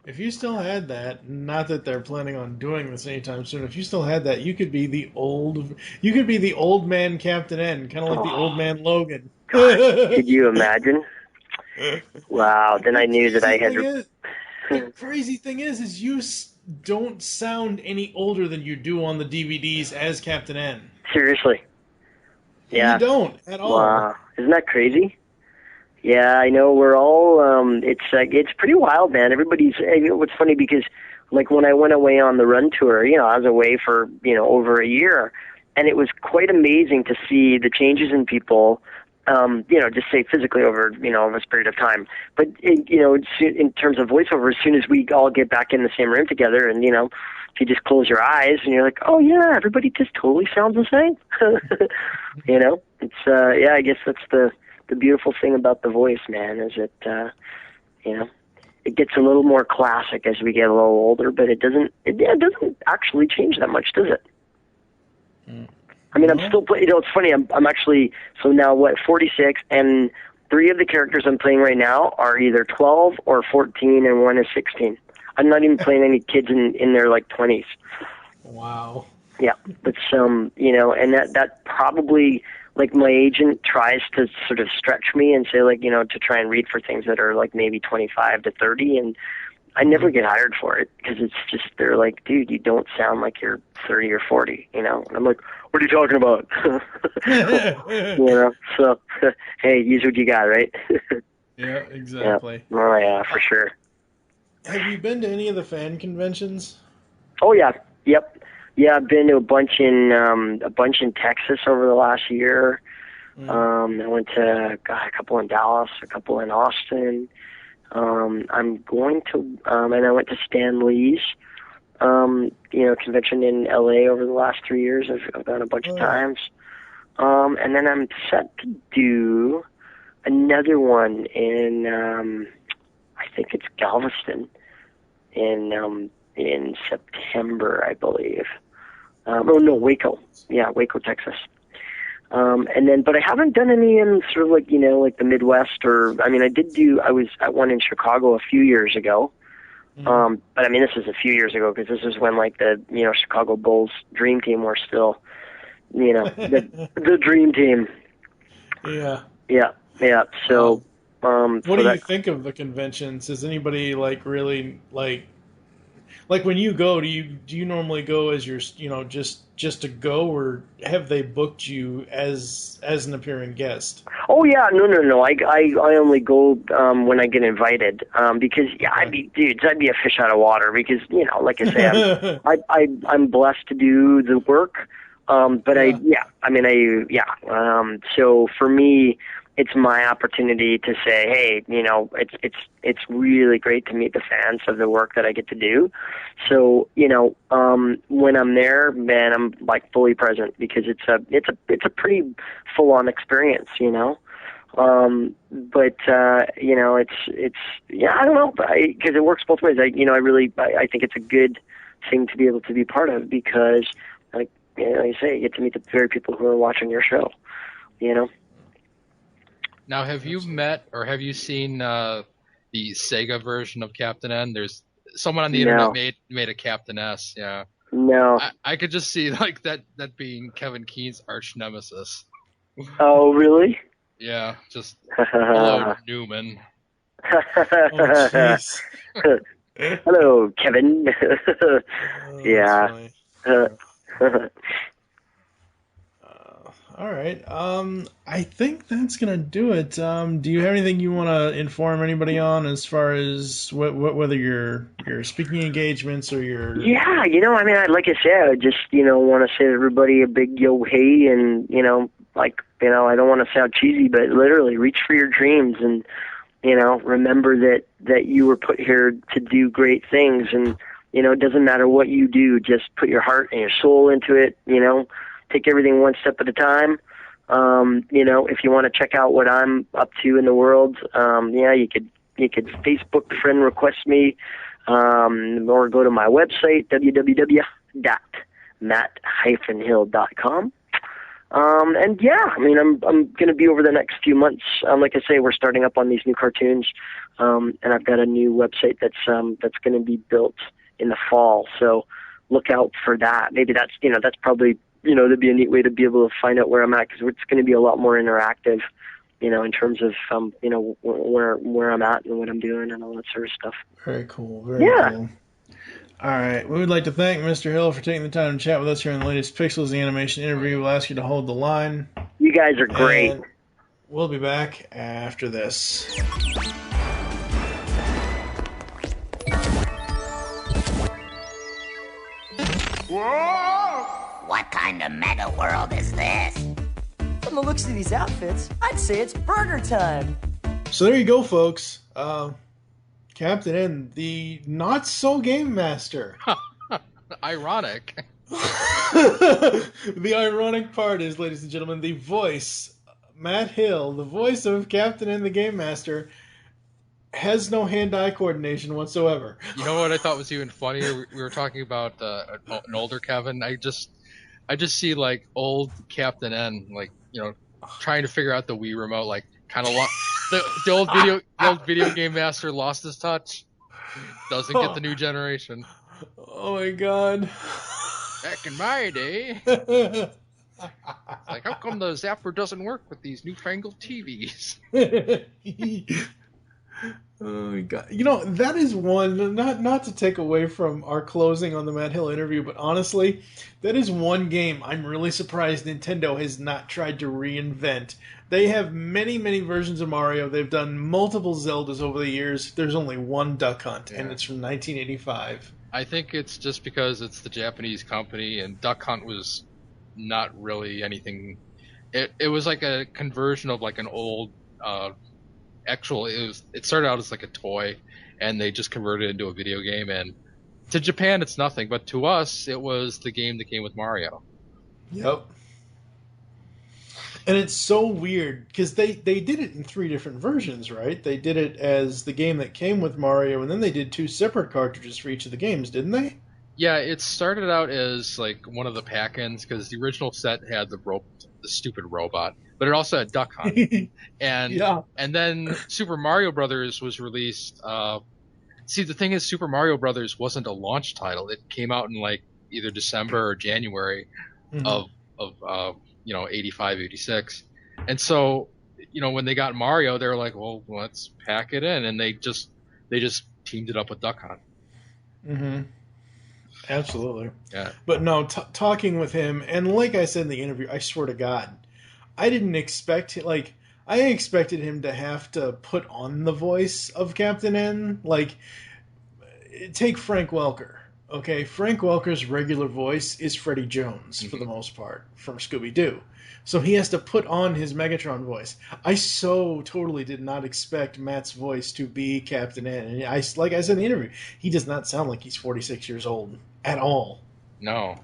If you still had that, not that they're planning on doing this anytime soon, if you still had that, you could be the old man Captain N, kind of like the old man Logan. God, could you imagine? Wow. Then I knew that I had to... The crazy thing is you don't sound any older than you do on the DVDs as Captain N. Seriously. Yeah. You don't at all. Wow. Isn't that crazy? Yeah, I know. We're all, it's pretty wild, man. Everybody's, what's funny because, like, when I went away on the run tour, I was away for, over a year, and it was quite amazing to see the changes in people, just say physically over a period of time. But, in terms of voiceover, as soon as we all get back in the same room together and, if you just close your eyes and you're like, oh, yeah, everybody just totally sounds the same. It's, I guess that's the beautiful thing about the voice, man, is that, it gets a little more classic as we get a little older, but it doesn't actually change that much, does it? I mean, I'm still playing, it's funny, I'm actually, so now 46, and 3 of the characters I'm playing right now are either 12 or 14, and 1 is 16. I'm not even playing any kids in their, 20s. Wow. Yeah, but and that probably, my agent tries to sort of stretch me and say, to try and read for things that are, maybe 25 to 30, and I never get hired for it, because it's just, they're like, dude, you don't sound like you're 30 or 40, and I'm like, what are you talking about? So, hey, use what you got, right? Yeah, exactly. Yeah. Oh, yeah, for sure. Have you been to any of the fan conventions? Oh, yeah. Yep. Yeah, I've been to a bunch in Texas over the last year. I went to a couple in Dallas, a couple in Austin. I'm going to, and I went to Stan Lee's, convention in LA over the last 3 years. I've gone a bunch of times. And then I'm set to do another one in, I think it's Galveston in September, I believe. Waco. Yeah, Waco, Texas. But I haven't done any in sort of the Midwest, or, I was at one in Chicago a few years ago. But this is a few years ago, because this is when the, Chicago Bulls dream team were still, the dream team. Yeah. Yeah. Yeah. So, what do you think of the conventions? Is anybody really when you go, do you normally go as your, just to go, or have they booked you as an appearing guest? Oh yeah, no. I only go when I get invited, because I'd be a fish out of water, because like I say, I'm blessed to do the work, so for me, it's my opportunity to say, hey, you know, it's really great to meet the fans of the work that I get to do. So, you know, when I'm there, man, I'm like fully present because it's a pretty full on experience, you know. But you know, it's yeah, I don't know, because it works both ways. I think it's a good thing to be able to be part of because, like, you know, you say, you get to meet the very people who are watching your show, you know. Now, have you met or have you seen the Sega version of Captain N? There's someone on the internet made a Captain S. Yeah. No. I could just see like that being Kevin Keen's arch nemesis. Oh, really? Yeah, just hello, Newman. Oh, hello, Kevin. Yeah. All right. I think that's gonna do it. Do you have anything you want to inform anybody on as far as whether your speaking engagements or your? Yeah, you know, I mean, like I said, I just, you know, want to say to everybody a big yo hey, and you know, like, you know, I don't want to sound cheesy, but literally reach for your dreams and, you know, remember that you were put here to do great things, and you know, it doesn't matter what you do, just put your heart and your soul into it, you know. Take everything one step at a time. You know, if you want to check out what I'm up to in the world, yeah, you could Facebook friend request me, or go to my website, www.matt-hill.com. And yeah, I mean, I'm going to be over the next few months. Like I say, we're starting up on these new cartoons, and I've got a new website that's going to be built in the fall. So look out for that. Maybe that's probably, you know, that'd be a neat way to be able to find out where I'm at, because it's going to be a lot more interactive, you know, in terms of, you know, where I'm at and what I'm doing and all that sort of stuff. Very cool. Very cool. All right. We would like to thank Mr. Hill for taking the time to chat with us here in the latest Pixels the Animation interview. We'll ask you to hold the line. You guys are great. And we'll be back after this. Whoa! What kind of meta world is this? From the looks of these outfits, I'd say it's burger time. So there you go, folks. Captain N, the not-so-game master. Ironic. The ironic part is, ladies and gentlemen, the voice, Matt Hill, the voice of Captain N, the Game Master, has no hand-eye coordination whatsoever. You know what I thought was even funnier? We were talking about an older Kevin. I just see like old Captain N, like, you know, trying to figure out the Wii remote, like kind of the old video game master lost his touch. Doesn't get the new generation. Oh my god. Back in my day. Like, how come the zapper doesn't work with these newfangled TVs? Oh my god. You know, that is one, not to take away from our closing on the Matt Hill interview, but honestly, that is one game I'm really surprised Nintendo has not tried to reinvent. They have many, many versions of Mario. They've done multiple Zeldas over the years. There's only one Duck Hunt, and it's from 1985. I think it's just because it's the Japanese company, and Duck Hunt was not really anything. It was like a conversion of like an old it started out as like a toy, and they just converted it into a video game, and to Japan it's nothing, but to us it was the game that came with Mario. Yep. And it's so weird because they did it in 3 different versions, right? They did it as the game that came with Mario, and then they did 2 separate cartridges for each of the games, didn't they? Yeah, it started out as like one of the pack-ins, because the original set had the stupid robot, but it also had Duck Hunt. And then Super Mario Brothers was released. See, the thing is, Super Mario Brothers wasn't a launch title. It came out in like either December or January of 85, 86. And so, you know, when they got Mario, they were like, well, let's pack it in, and they just teamed it up with Duck Hunt. Mm-hmm. Absolutely. Yeah. But no, talking with him, and like I said in the interview, I swear to God, I didn't expect I expected him to have to put on the voice of Captain N. Like, take Frank Welker. Okay, Frank Welker's regular voice is Freddie Jones, for the most part, from Scooby-Doo. So he has to put on his Megatron voice. I so totally did not expect Matt's voice to be Captain N. And like I said in the interview, he does not sound like he's 46 years old at all. No.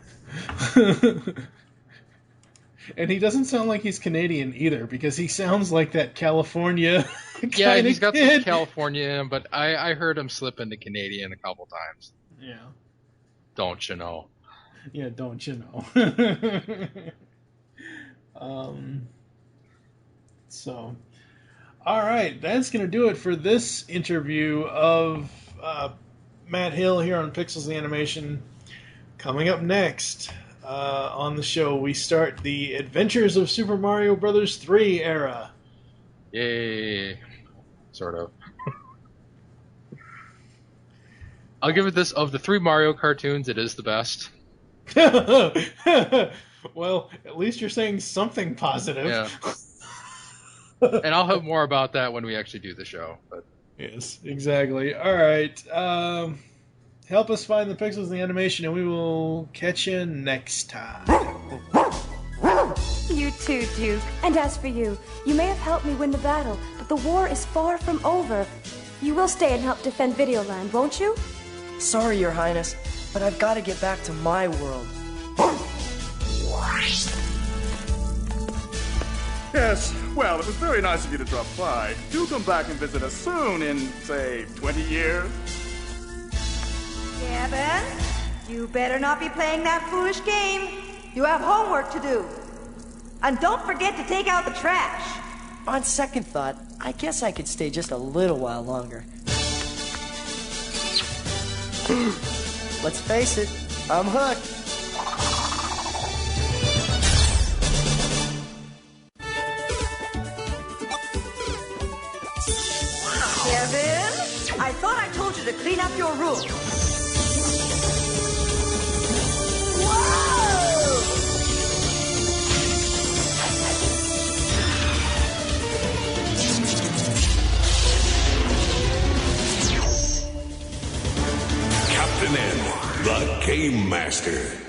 And he doesn't sound like he's Canadian either, because he sounds like that California Yeah, he's got the California, but I heard him slip into Canadian a couple times. Yeah. Don't you know? Yeah, don't you know? So, all right, that's going to do it for this interview of Matt Hill here on Pixels the Animation. Coming up next on the show, we start the Adventures of Super Mario Bros. 3 era. Yay. Sort of. I'll give it this. Of the 3 Mario cartoons, it is the best. Well, at least you're saying something positive. Yeah. And I'll have more about that when we actually do the show. But yes, exactly. All right. Help us find the Pixels in the Animation, and we will catch you next time. You too, Duke. And as for you, you may have helped me win the battle, but the war is far from over. You will stay and help defend Videoland, won't you? Sorry, Your Highness, but I've got to get back to my world. Yes, well, it was very nice of you to drop by. Do come back and visit us soon in, say, 20 years. Kevin, you better not be playing that foolish game. You have homework to do. And don't forget to take out the trash. On second thought, I guess I could stay just a little while longer. Let's face it, I'm hooked. Kevin, I thought I told you to clean up your room. Captain N, the Game Master.